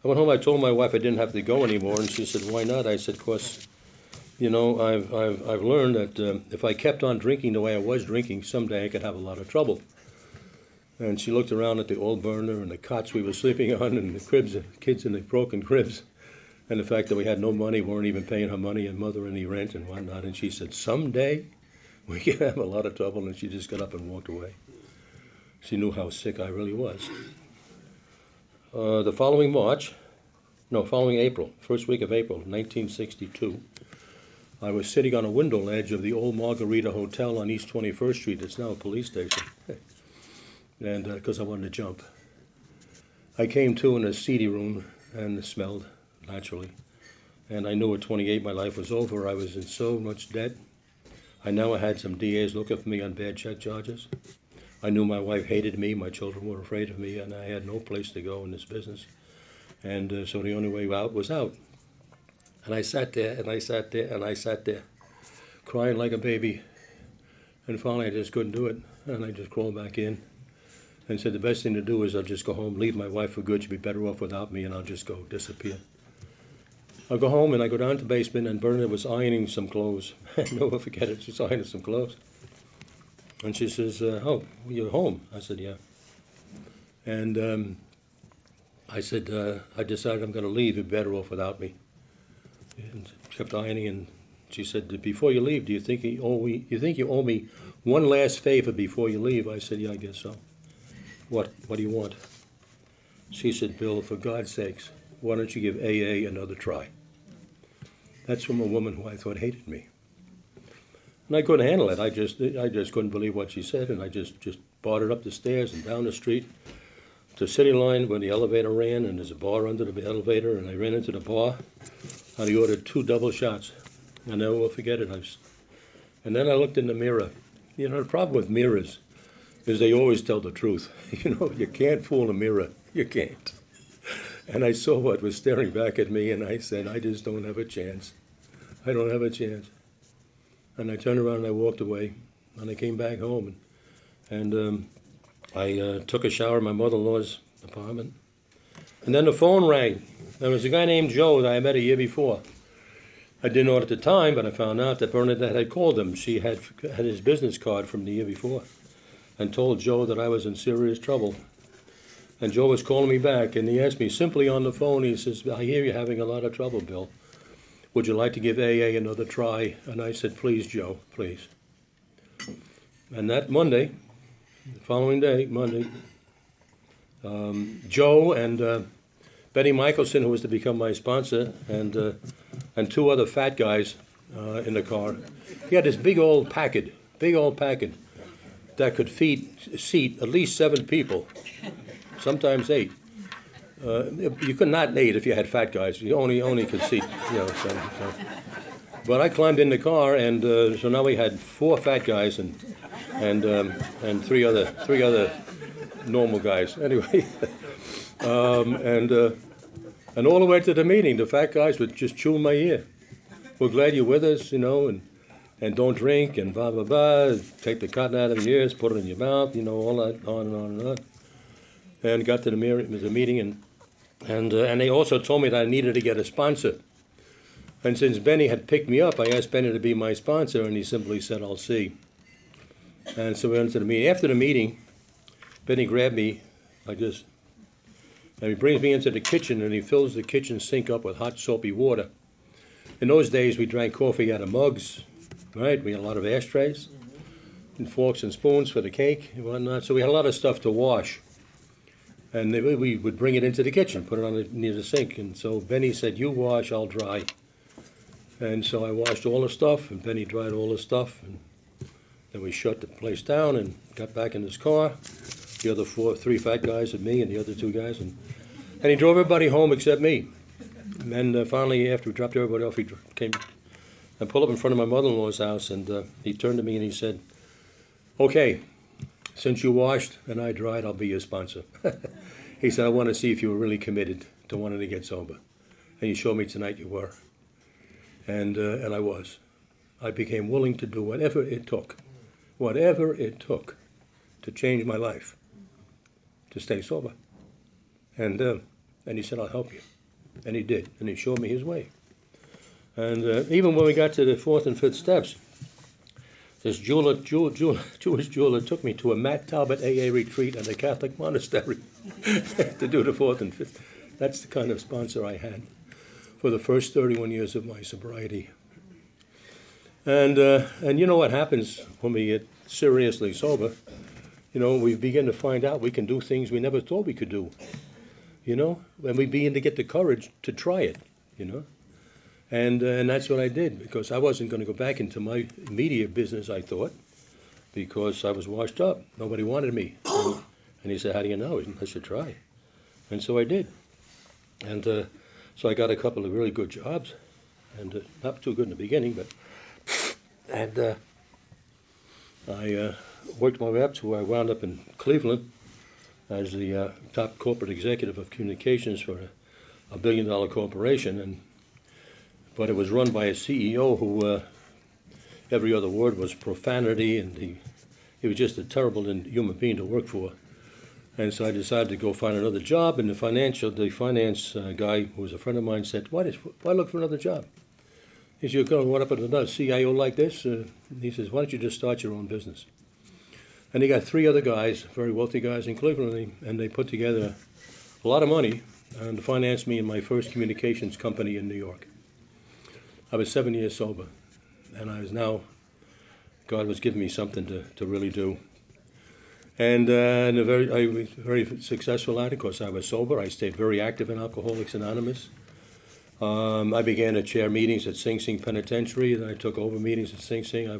went home. I told my wife I didn't have to go anymore, and she said, "Why not?" I said, "'Cause, you know, I've learned that if I kept on drinking the way I was drinking, someday I could have a lot of trouble." And she looked around at the old burner and the cots we were sleeping on, and the cribs, kids in the broken cribs, and the fact that we had no money, weren't even paying her money and mother any rent and whatnot. And she said, "Someday we could have a lot of trouble." And she just got up and walked away. She knew how sick I really was. The following April, first week of April, 1962, I was sitting on a window ledge of the old Margarita Hotel on East 21st Street. It's now a police station. And because I wanted to jump. I came to in a seedy room and smelled, naturally. And I knew at 28 my life was over. I was in so much debt. I now had some DAs looking for me on bad check charges. I knew my wife hated me, my children were afraid of me, and I had no place to go in this business. And so the only way out was out. And I sat there, and I sat there, and I sat there, crying like a baby. And finally I just couldn't do it. And I just crawled back in and said the best thing to do is I'll just go home, leave my wife for good. She'll be better off without me, and I'll just go disappear. I'll go home, and I go down to the basement, and Bernadette was ironing some clothes. I'll never forget it. She's ironing some clothes. And she says, "Oh, you're home?" I said, "Yeah." And I said, "I decided I'm going to leave. You're better off without me." And she kept ironing, and she said, "Before you leave, do you think you owe me one last favor before you leave?" I said, "Yeah, I guess so." What do you want?" She said, "Bill, for God's sakes, why don't you give AA another try?" That's from a woman who I thought hated me. And I couldn't handle it. I just couldn't believe what she said, and I just bartered up the stairs and down the street to City Line where the elevator ran, and there's a bar under the elevator, and I ran into the bar, and I ordered 2 double shots. I never will forget it. And then I looked in the mirror. You know, the problem with mirrors is they always tell the truth. You know, you can't fool a mirror. You can't. And I saw what was staring back at me, and I said, I just don't have a chance. I don't have a chance. And I turned around and I walked away, and I came back home, and I took a shower in my mother-in-law's apartment. And then the phone rang. There was a guy named Joe that I met a year before. I didn't know it at the time, but I found out that Bernadette had called him. She had his business card from the year before and told Joe that I was in serious trouble. And Joe was calling me back, and he asked me simply on the phone, he says, "I hear you're having a lot of trouble, Bill. Would you like to give AA another try?" And I said, "Please, Joe, please." And that Monday, the following day, Monday, Joe and Betty Michelson, who was to become my sponsor, and 2 other fat guys in the car. He had this big old packet that could seat at least 7 people, sometimes 8. You could not 8 if you had fat guys. You only could seat, 7. So. But I climbed in the car, and so now we had 4 fat guys and three other normal guys. Anyway, and all the way to the meeting, the fat guys would just chew in my ear. We're glad you're with us, and don't drink, and blah blah blah. Take the cotton out of your ears, put it in your mouth, all that, on and on and on. And got to the meeting, and they also told me that I needed to get a sponsor. And since Benny had picked me up, I asked Benny to be my sponsor, and he simply said, "I'll see." And so we went to the meeting. After the meeting, Benny grabbed me like this, and he brings me into the kitchen, and he fills the kitchen sink up with hot, soapy water. In those days, we drank coffee out of mugs, right? We had a lot of ashtrays, and forks and spoons for the cake and whatnot. So we had a lot of stuff to wash. And we would bring it into the kitchen, put it near the sink. And so Benny said, "You wash, I'll dry." And so I washed all the stuff, and Benny dried all the stuff. And then we shut the place down and got back in his car. The other 3 fat guys and me and the other 2 guys. And he drove everybody home except me. And finally, after we dropped everybody off, he came and pulled up in front of my mother-in-law's house. And he turned to me and he said, "Okay, since you washed and I dried, I'll be your sponsor." He said, "I want to see if you were really committed to wanting to get sober." And you showed me tonight you were. And I was. I became willing to do whatever it took to change my life, to stay sober. And he said, "I'll help you." And he did. And he showed me his way. And even when we got to the 4th and 5th steps, this Jewish jeweler took me to a Matt Talbot AA retreat at a Catholic monastery to do the 4th and 5th. That's the kind of sponsor I had for the first 31 years of my sobriety. And you know what happens when we get seriously sober? We begin to find out we can do things we never thought we could do. And we begin to get the courage to try it. And that's what I did, because I wasn't going to go back into my media business, I thought, because I was washed up. Nobody wanted me. And he said, "How do you know?" I should try. And so I did. And so I got a couple of really good jobs, and not too good in the beginning, and I worked my way up to where I wound up in Cleveland as the top corporate executive of communications for a billion-dollar corporation, but it was run by a CEO who every other word was profanity, and he was just a terrible human being to work for. And so I decided to go find another job, and the finance guy, who was a friend of mine, said, why look for another job? He said, "You're going to run up with another CIO like this?" He says, "Why don't you just start your own business?" And he got 3 other guys, very wealthy guys in Cleveland, and they put together a lot of money to finance me in my first communications company in New York. I was 7 years sober, and God was giving me something to really do. And I was very successful at it, because I was sober. I stayed very active in Alcoholics Anonymous. I began to chair meetings at Sing Sing Penitentiary, and I took over meetings at Sing Sing. I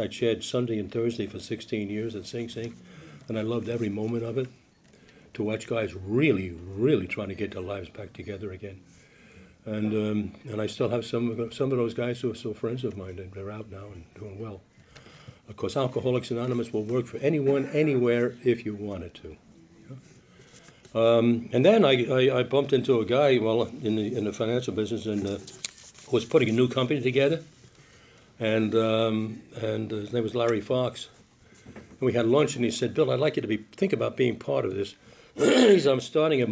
chaired Sunday and Thursday for 16 years at Sing Sing, and I loved every moment of it, to watch guys really, really trying to get their lives back together again. And I still have some of those guys who are still friends of mine, and they're out now and doing well. Of course, Alcoholics Anonymous will work for anyone, anywhere, if you wanted to. And then I bumped into a guy, in the financial business, and was putting a new company together, and his name was Larry Fox. And we had lunch, and he said, "Bill, I'd like you to think about being part of this." He said, "I'm starting a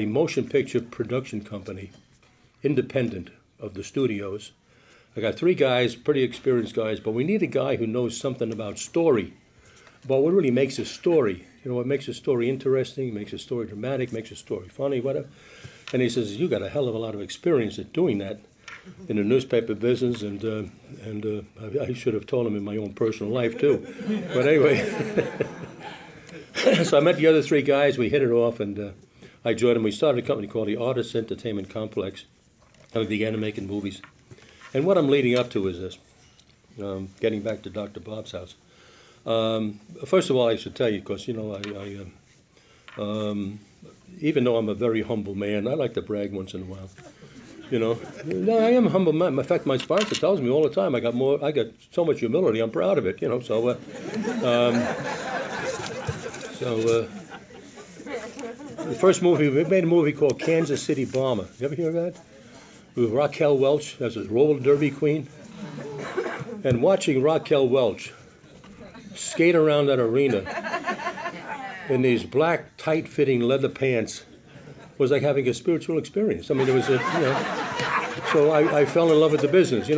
motion picture production company, independent of the studios. I got 3 guys, pretty experienced guys, but we need a guy who knows something about story, about what really makes a story. What makes a story interesting, makes a story dramatic, makes a story funny, whatever." And he says, "You got a hell of a lot of experience at doing that in the newspaper business," and I should have told him in my own personal life too. But anyway, so I met the other 3 guys. We hit it off, and I joined them. We started a company called the Artists Entertainment Complex, and we began making movies. And what I'm leading up to is this, getting back to Dr. Bob's house. First of all, I should tell you, because, even though I'm a very humble man, I like to brag once in a while. You know, no, I am a humble man. In fact, my sponsor tells me all the time, I got so much humility. I'm proud of it. You know, so the first movie we made a movie called Kansas City Bomber. You ever hear of that? With Raquel Welch as a roller derby queen, and watching Raquel Welch skate around that arena in these black, tight-fitting leather pants was like having a spiritual experience. I mean, it was so I fell in love with the business,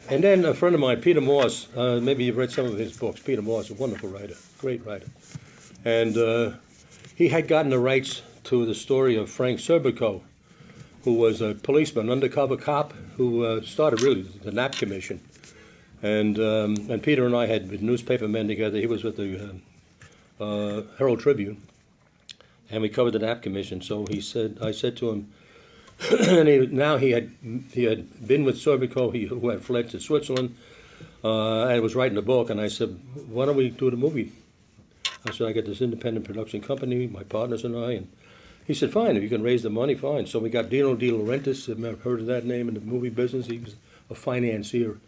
and then a friend of mine, Peter Moss, maybe you've read some of his books. Peter Moss, a wonderful writer, great writer. And he had gotten the rights to the story of Frank Serpico, who was a policeman, undercover cop, who started really the Knapp Commission. And Peter and I had been newspaper men together. He was with the Herald Tribune, and we covered the Knapp Commission. So I said to him, and he had been with Serpico, who had fled to Switzerland, and was writing a book. And I said, why don't we do the movie? I said, I got this independent production company, my partners and I, and he said, fine, if you can raise the money, fine. So we got Dino De Laurentiis. I've heard of that name in the movie business. He was a financier.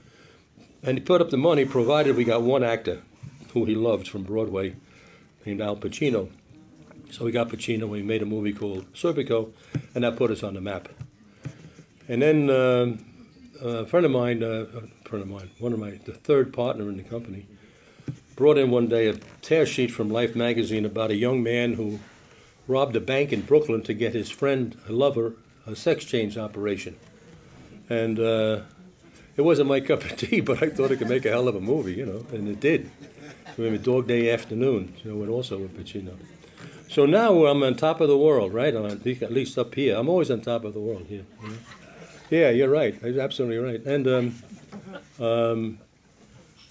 And he put up the money, provided we got one actor who he loved from Broadway, named Al Pacino. So we got Pacino, we made a movie called Serpico, and that put us on the map. And then a friend of mine, the third partner in the company, brought in one day a tear sheet from Life magazine about a young man who robbed a bank in Brooklyn to get his friend, a lover, a sex change operation. And it wasn't my cup of tea, but I thought it could make a hell of a movie, and it did. We had Dog Day Afternoon, and also with Pacino. So now I'm on top of the world, right? At least up here. I'm always on top of the world here. Yeah, you're right. You're absolutely right.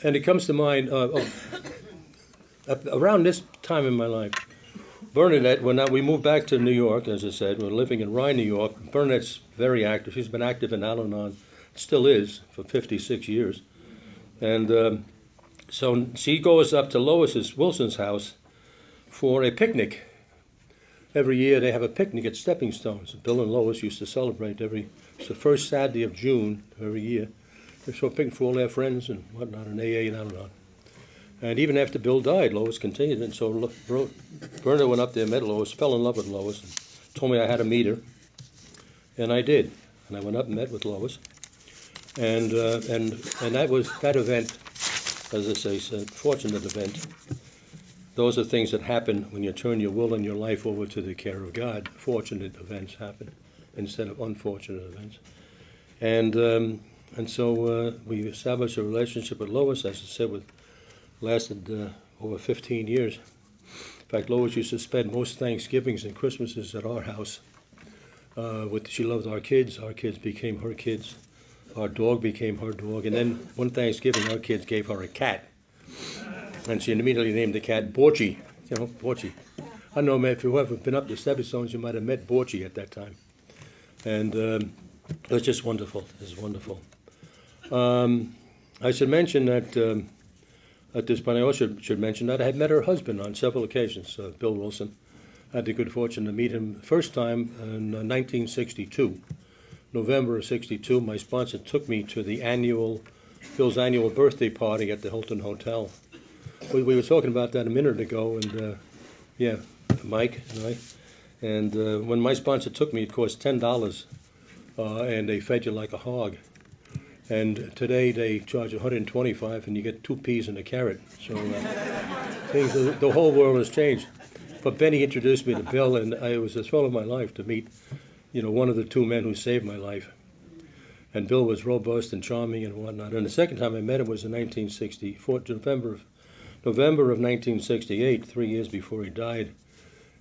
And it comes to mind, around this time in my life, Bernadette, when we moved back to New York, as I said, we're living in Rye, New York. Bernadette's very active. She's been active in Al-Anon, still is, for 56 years. And so she goes up to Wilson's house for a picnic. Every year they have a picnic at Stepping Stones. Bill and Lois used to celebrate it's the first Saturday of June every year. They show a picnic for all their friends and whatnot, and AA and Al-Anon. And even after Bill died, Lois continued. And so Bernadette went up there, met Lois, fell in love with Lois, and told me I had to meet her. And I did. And I went up and met with Lois. And that was that event, as I say, it's a fortunate event. Those are things that happen when you turn your will and your life over to the care of God. Fortunate events happen instead of unfortunate events. And so we established a relationship with Lois, as I said, lasted over 15 years. In fact, Lois used to spend most Thanksgivings and Christmases at our house. She loved our kids became her kids. Our dog became her dog. And then one Thanksgiving, our kids gave her a cat. And she immediately named the cat Borchie. Borchie. I don't know, man, if you've ever been up to Stepping Stones, you might have met Borchie at that time. And it was just wonderful. It was wonderful. I should mention that at this point, I also should mention that I had met her husband on several occasions, Bill Wilson. I had the good fortune to meet him the first time in 1962. November of 62, my sponsor took me to Bill's annual birthday party at the Hilton Hotel. We were talking about that a minute ago, and Mike and I. And when my sponsor took me, it cost $10, and they fed you like a hog. And today they charge $125, and you get 2 peas and a carrot. So the whole world has changed. But Benny introduced me to Bill, and it was the thrill of my life to meet, one of the 2 men who saved my life. And Bill was robust and charming and whatnot. And the second time I met him was in November of 1968, 3 years before he died.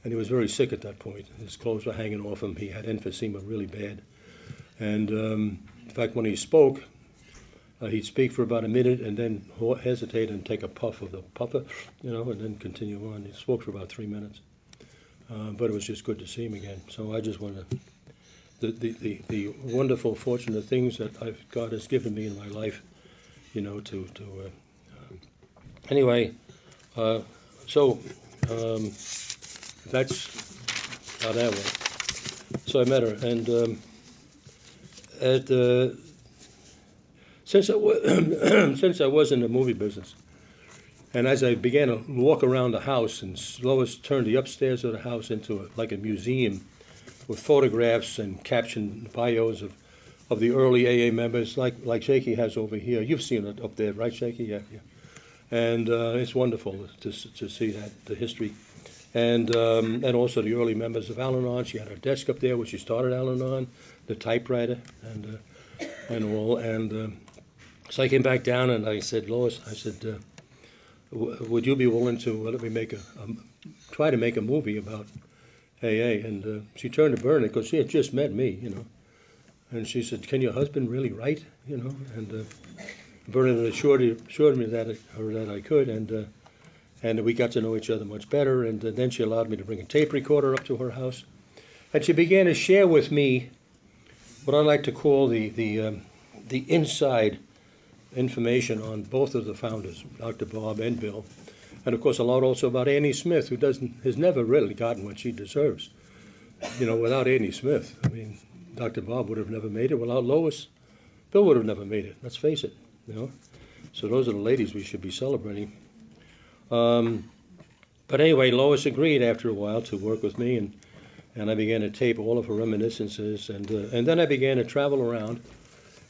And he was very sick at that point. His clothes were hanging off him. He had emphysema really bad. And in fact, when he spoke, he'd speak for about a minute and then hesitate and take a puff of the puffer, and then continue on. He spoke for about 3 minutes. But it was just good to see him again. So I just want to, the wonderful, fortunate things that God has given me in my life, anyway, so that's how that went. So I met her, and since since I was in the movie business, and as I began to walk around the house, and Lois turned the upstairs of the house into like a museum with photographs and captioned bios of the early AA members, like Shaky has over here. You've seen it up there, right, Shaky? Yeah, yeah. And it's wonderful to see that, the history. And also the early members of Al-Anon. She had her desk up there where she started Al-Anon, the typewriter, and all. And so I came back down and I said, Lois, I said, would you be willing to let me try to make a movie about AA? And she turned to Bernard because she had just met me, And she said, can your husband really write, And Bernard assured me that I could, and we got to know each other much better. And then she allowed me to bring a tape recorder up to her house, and she began to share with me what I like to call the inside information on both of the founders, Dr. Bob and Bill, and of course a lot also about Annie Smith, who has never really gotten what she deserves. Without Annie Smith, I mean, Dr. Bob would have never made it. Without Lois, Bill would have never made it. Let's face it. So those are the ladies we should be celebrating. But anyway, Lois agreed after a while to work with me, and I began to tape all of her reminiscences, and then I began to travel around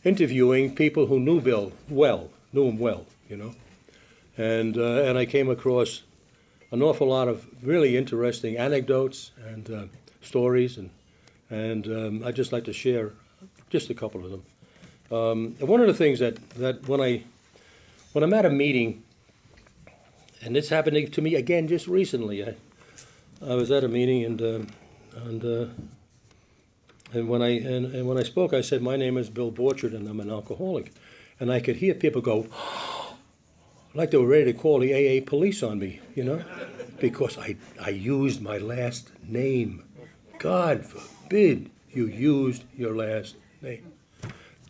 interviewing people who knew Bill well, knew him well, and I came across an awful lot of really interesting anecdotes and stories, and I'd just like to share just a couple of them. One of the things that when I'm at a meeting, and it's happening to me again just recently. I was at a meeting, and when I spoke, I said, my name is Bill Borchert, and I'm an alcoholic. And I could hear people go, like they were ready to call the AA police on me, because I used my last name. God forbid you used your last name.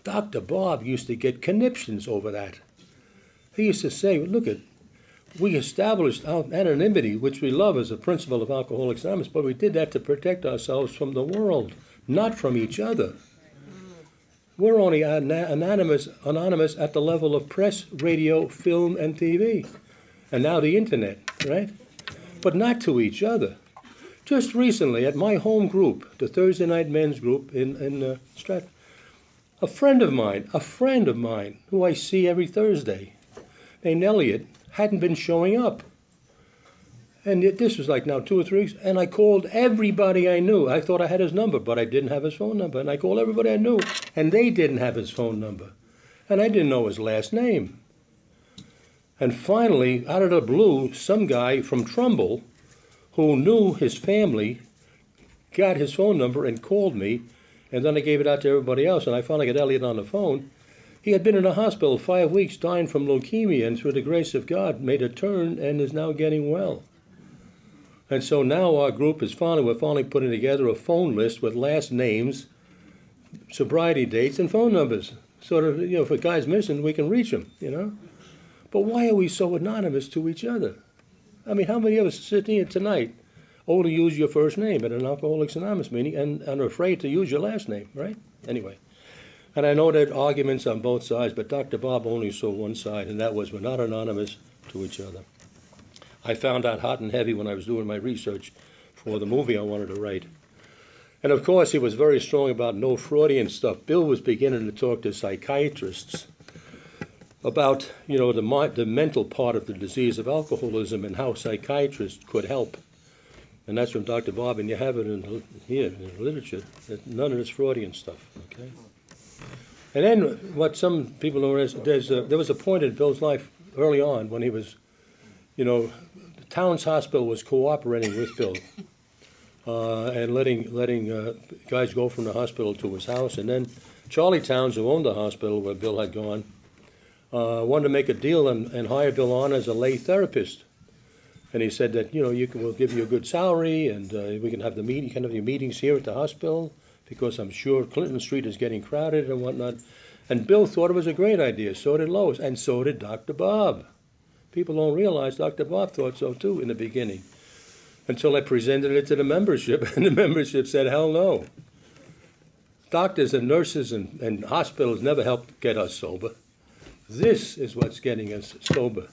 Dr. Bob used to get conniptions over that. He used to say, look, we established anonymity, which we love as a principle of Alcoholics Anonymous, but we did that to protect ourselves from the world, not from each other. We're only anonymous at the level of press, radio, film, and TV, and now the internet, right? But not to each other. Just recently, at my home group, the Thursday night men's group in Stratford, a friend of mine, who I see every Thursday, named Elliot, hadn't been showing up. And this was like now 2 or 3 weeks, and I called everybody I knew. I thought I had his number, but I didn't have his phone number. And I called everybody I knew, and they didn't have his phone number. And I didn't know his last name. And finally, out of the blue, some guy from Trumbull, who knew his family, got his phone number and called me, and then I gave it out to everybody else, and I finally got Elliot on the phone. He had been in a hospital 5 weeks, dying from leukemia, and through the grace of God, made a turn and is now getting well. And so now our group we're finally putting together a phone list with last names, sobriety dates, and phone numbers. Sort of, if a guy's missing, we can reach him, But why are we so anonymous to each other? I mean, how many of us sitting here tonight only use your first name at an Alcoholics Anonymous meeting and are afraid to use your last name, right? Anyway. And I know there are arguments on both sides, but Dr. Bob only saw one side, and that was we're not anonymous to each other. I found out hot and heavy when I was doing my research for the movie I wanted to write. And of course, he was very strong about no Freudian stuff. Bill was beginning to talk to psychiatrists about, the mental part of the disease of alcoholism and how psychiatrists could help. And that's from Dr. Bob, and you have it in the literature, none of this Freudian stuff, okay? And then what some people know is there was a point in Bill's life early on when he was, the Towns Hospital was cooperating with Bill and letting guys go from the hospital to his house. And then Charlie Towns, who owned the hospital where Bill had gone, wanted to make a deal and hire Bill on as a lay therapist. And he said that, we'll give you a good salary, and we can have you can have your meetings here at the hospital, because I'm sure Clinton Street is getting crowded and whatnot. And Bill thought it was a great idea. So did Lois, and so did Dr. Bob. People don't realize Dr. Bob thought so too in the beginning, until I presented it to the membership, and the membership said, hell no. doctors and nurses and hospitals never helped get us sober. This is what's getting us sober.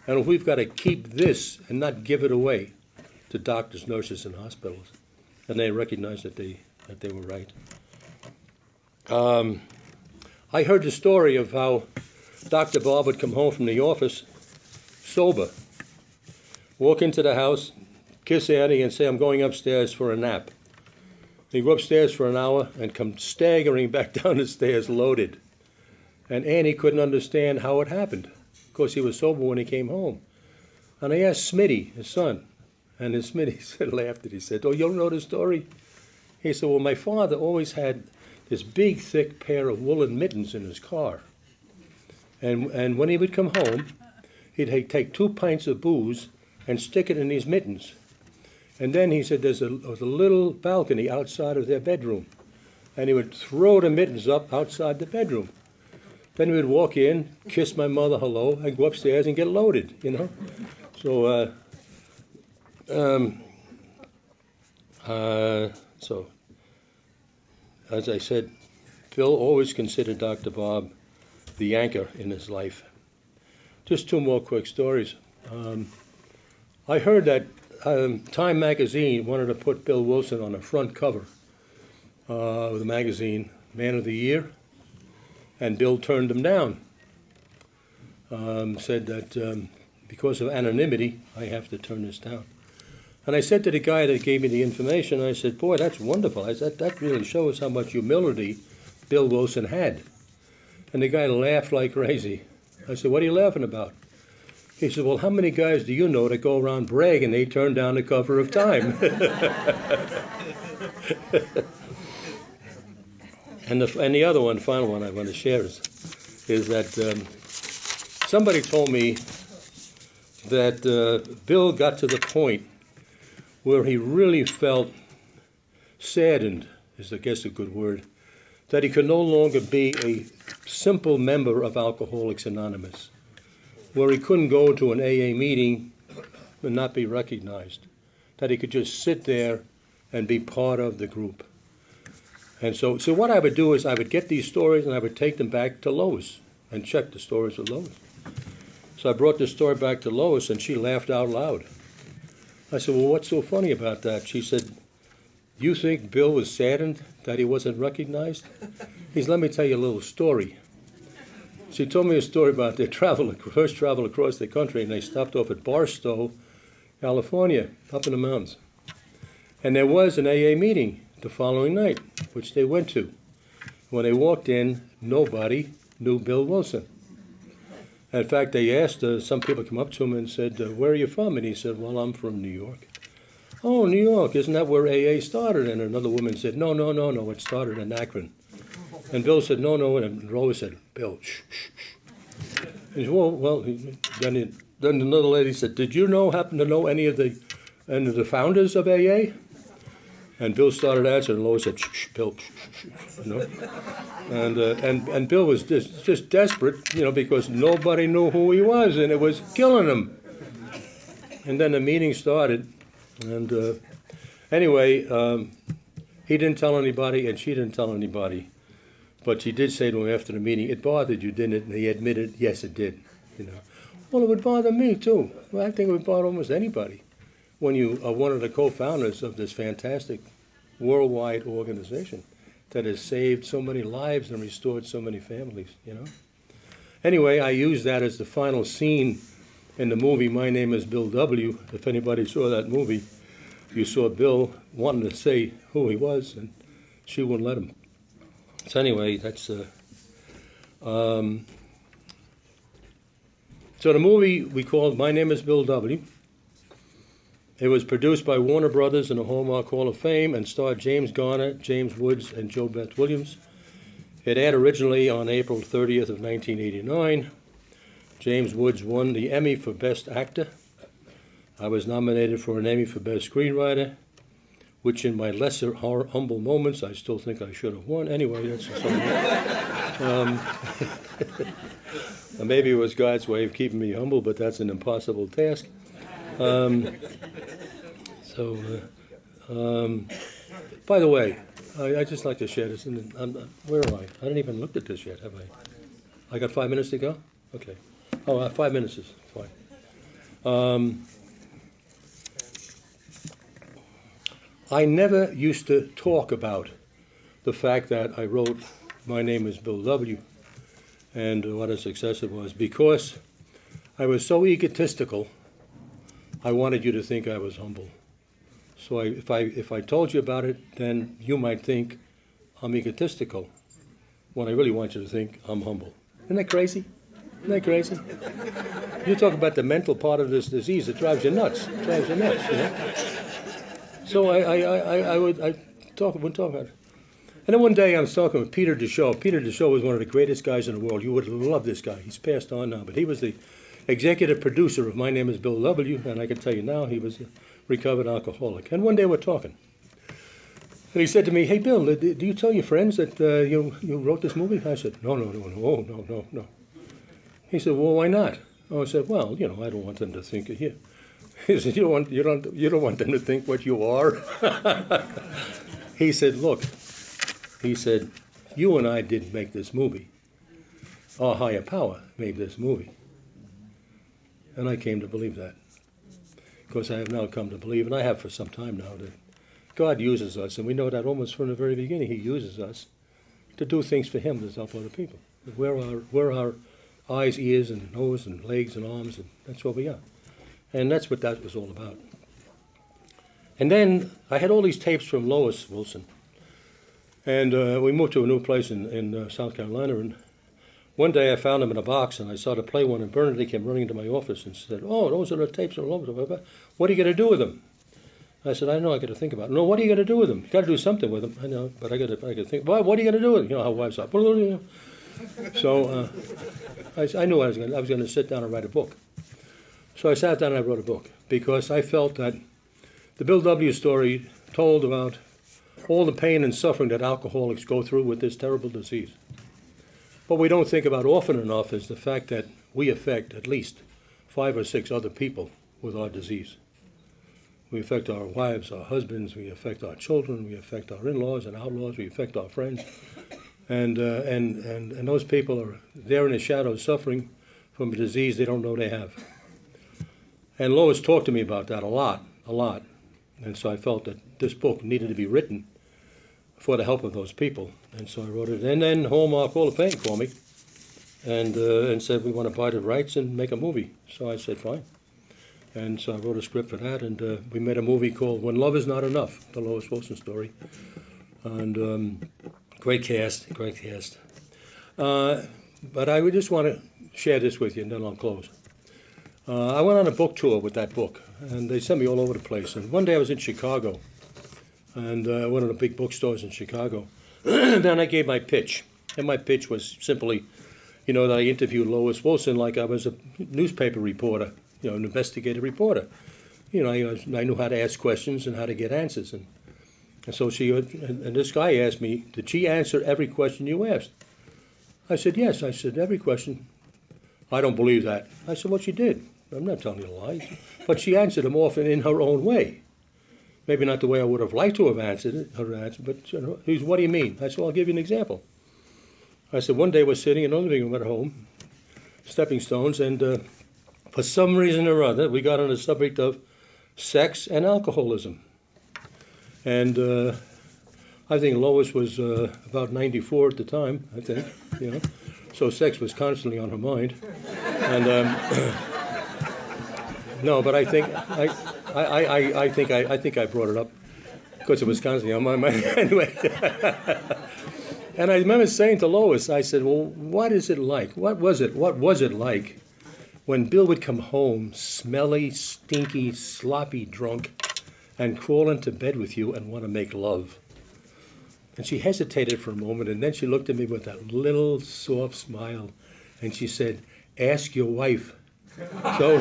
And we've got to keep this and not give it away to doctors, nurses, and hospitals. And they recognized that they were right. I heard the story of how Dr. Bob would come home from the office sober, walk into the house, kiss Annie, and say, "I'm going upstairs for a nap." He'd go upstairs for an hour and come staggering back down the stairs loaded. And Annie couldn't understand how it happened. Of course, he was sober when he came home. And I asked Smitty, his son, and his Smitty said, laughed and he said, "Oh, you don't know the story?" He said, "Well, my father always had this big, thick pair of woolen mittens in his car. And when he would come home, he'd take 2 pints of booze and stick it in these mittens. And then he said there was a little balcony outside of their bedroom. And he would throw the mittens up outside the bedroom. Then he would walk in, kiss my mother hello, and go upstairs and get loaded, you know." So, so as I said, Phil always considered Dr. Bob the anchor in his life. Just 2 more quick stories. I heard that Time magazine wanted to put Bill Wilson on the front cover of the magazine, Man of the Year, and Bill turned them down. Said that because of anonymity, I have to turn this down. And I said to the guy that gave me the information, I said, "Boy, that's wonderful." I said, "That really shows how much humility Bill Wilson had." And the guy laughed like crazy. I said, "What are you laughing about?" He said, "Well, how many guys do you know that go around bragging they turn down the cover of Time?" And the other one, the final one I want to share is that somebody told me that Bill got to the point where he really felt saddened, is I guess a good word, that he could no longer be a simple member of Alcoholics Anonymous, where he couldn't go to an AA meeting and not be recognized, that he could just sit there and be part of the group. And so what I would do is I would get these stories and I would take them back to Lois and check the stories with Lois. So I brought this story back to Lois and she laughed out loud. I said, "Well, what's so funny about that?" She said, "You think Bill was saddened that he wasn't recognized?" He said, "Let me tell you a little story." She told me a story about their first travel across the country, and they stopped off at Barstow, California, up in the mountains. And there was an AA meeting the following night, which they went to. When they walked in, nobody knew Bill Wilson. In fact, they asked, some people come up to him and said, "Where are you from?" And he said, "Well, I'm from New York." "Oh, New York, isn't that where AA started?" And another woman said, No, it started in Akron." And Bill said, No, and Rose said, "Bill, shh, shh, shh." He said, well, then another lady said, "Did you happen to know any of the founders of AA?" And Bill started answering, and Lois said, "Shh, shh, Bill, shh, shh, shh," you know. And Bill was just desperate, because nobody knew who he was, and it was killing him. And then the meeting started, and anyway, he didn't tell anybody, and she didn't tell anybody. But she did say to him after the meeting, "It bothered you, didn't it?" And he admitted, "Yes, it did." Well, it would bother me too. Well, I think it would bother almost anybody when you are one of the co-founders of this fantastic worldwide organization that has saved so many lives and restored so many families, Anyway, I use that as the final scene in the movie My Name is Bill W. If anybody saw that movie, you saw Bill wanting to say who he was, and she wouldn't let him. So anyway, that's... So the movie we called My Name is Bill W. It was produced by Warner Brothers and the Hallmark Hall of Fame and starred James Garner, James Woods, and Joe Beth Williams. It aired originally on April 30th of 1989. James Woods won the Emmy for Best Actor. I was nominated for an Emmy for Best Screenwriter, which in my lesser humble moments I still think I should have won. Anyway, that's maybe it was God's way of keeping me humble, but that's an impossible task. By the way, I just like to share this. And where am I? I haven't even looked at this yet, have I? I got 5 minutes to go? Okay. Oh, 5 minutes is fine. I never used to talk about the fact that I wrote My Name is Bill W. and what a success it was, because I was so egotistical. I wanted you to think I was humble. So if I told you about it, then you might think I'm egotistical, when I really want you to think I'm humble. Isn't that crazy? Isn't that crazy? You talk about the mental part of this disease, it drives you nuts. It drives you nuts, you know? So I wouldn't talk about it. And then one day I was talking with Peter DeShaw. Peter DeShaw was one of the greatest guys in the world. You would love this guy. He's passed on now, but he was the executive producer of My Name is Bill W., and I can tell you now he was a recovered alcoholic. And one day we're talking. And he said to me, "Hey, Bill, do you tell your friends that you wrote this movie?" I said, No. He said, "Well, why not?" I said, "Well, I don't want them to think of you." He said, "You don't want them to think what you are." He said, "Look," he said, "you and I didn't make this movie. Our higher power made this movie." And I came to believe that. Because I have now come to believe, and I have for some time now, that God uses us, and we know that almost from the very beginning. He uses us to do things for Him to help other people. We're our eyes, ears, and nose, and legs, and arms, and that's what we are. And that's what that was all about. And then I had all these tapes from Lois Wilson, and we moved to a new place in South Carolina, and one day I found them in a box, and I saw to play one, and Bernadette came running into my office and said, "Oh, those are the tapes from Lois. What are you going to do with them?" I said, "I know, I got to think about it." "No, what are you going to do with them? You got to do something with them." "I know, but I got to think. Well, what are you going to do with them?" You know how wives are. So I knew I was going to sit down and write a book. So I sat down and I wrote a book, because I felt that the Bill W. story told about all the pain and suffering that alcoholics go through with this terrible disease. What we don't think about often enough is the fact that we affect at least 5 or 6 other people with our disease. We affect our wives, our husbands, we affect our children, we affect our in-laws and outlaws, we affect our friends. And those people are there in the shadows suffering from a disease they don't know they have. And Lois talked to me about that a lot. And so I felt that this book needed to be written for the help of those people. And so I wrote it. And then Hallmark Hall of Fame called me and said, "We want to buy the rights and make a movie." So I said, "Fine." And so I wrote a script for that, and we made a movie called When Love Is Not Enough, the Lois Wilson story. And great cast. But I would just want to share this with you, and then I'll close. I went on a book tour with that book, and they sent me all over the place. And one day I was in Chicago, and one of the big bookstores in Chicago. Then I gave my pitch, and my pitch was simply, that I interviewed Lois Wilson like I was a newspaper reporter, an investigative reporter. I knew how to ask questions and how to get answers. And so and this guy asked me, "Did she answer every question you asked?" I said, "Yes." I said, "Every question." "I don't believe that." I said, "Well, she did. I'm not telling you a lie." But she answered them often in her own way. Maybe not the way I would have liked to have answered it, but he said, "What do you mean?" I said, "Well, I'll give you an example." I said, one day we're sitting in a living room at home, stepping stones, and for some reason or other, we got on the subject of sex and alcoholism. And I think Lois was about 94 at the time, I think, so sex was constantly on her mind. And no, but I think I brought it up because it was constantly on my mind anyway. And I remember saying to Lois, I said, "Well, what is it like? What was it like when Bill would come home smelly, stinky, sloppy drunk and crawl into bed with you and want to make love?" And she hesitated for a moment, and then she looked at me with that little soft smile, and she said, "Ask your wife." So,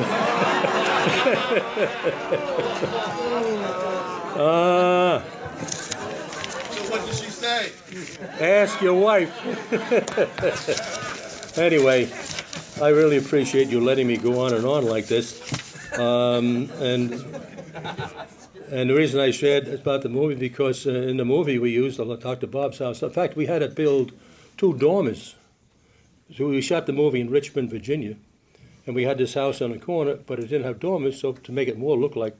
what did she say? Ask your wife. Anyway, I really appreciate you letting me go on and on like this. And the reason I shared about the movie, because in the movie we used Dr. Bob's house. In fact, we had to build 2 dormers. So we shot the movie in Richmond, Virginia, and we had this house on the corner, but it didn't have dormers, so to make it more look like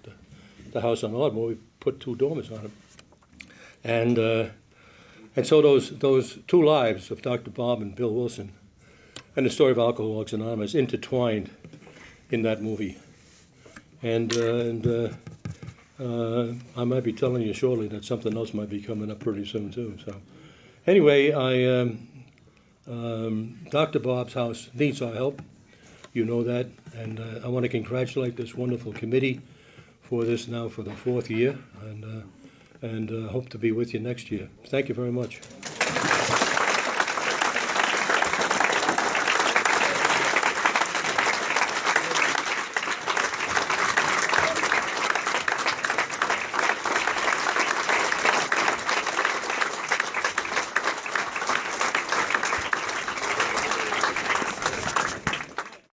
the house on Ardmore, we put 2 dormers on it. And so those 2 lives of Dr. Bob and Bill Wilson and the story of Alcoholics Anonymous intertwined in that movie. And I might be telling you shortly that something else might be coming up pretty soon too. So anyway, Dr. Bob's house needs our help. You know that, and I want to congratulate this wonderful committee for this now for the 4th year, and hope to be with you next year. Thank you very much.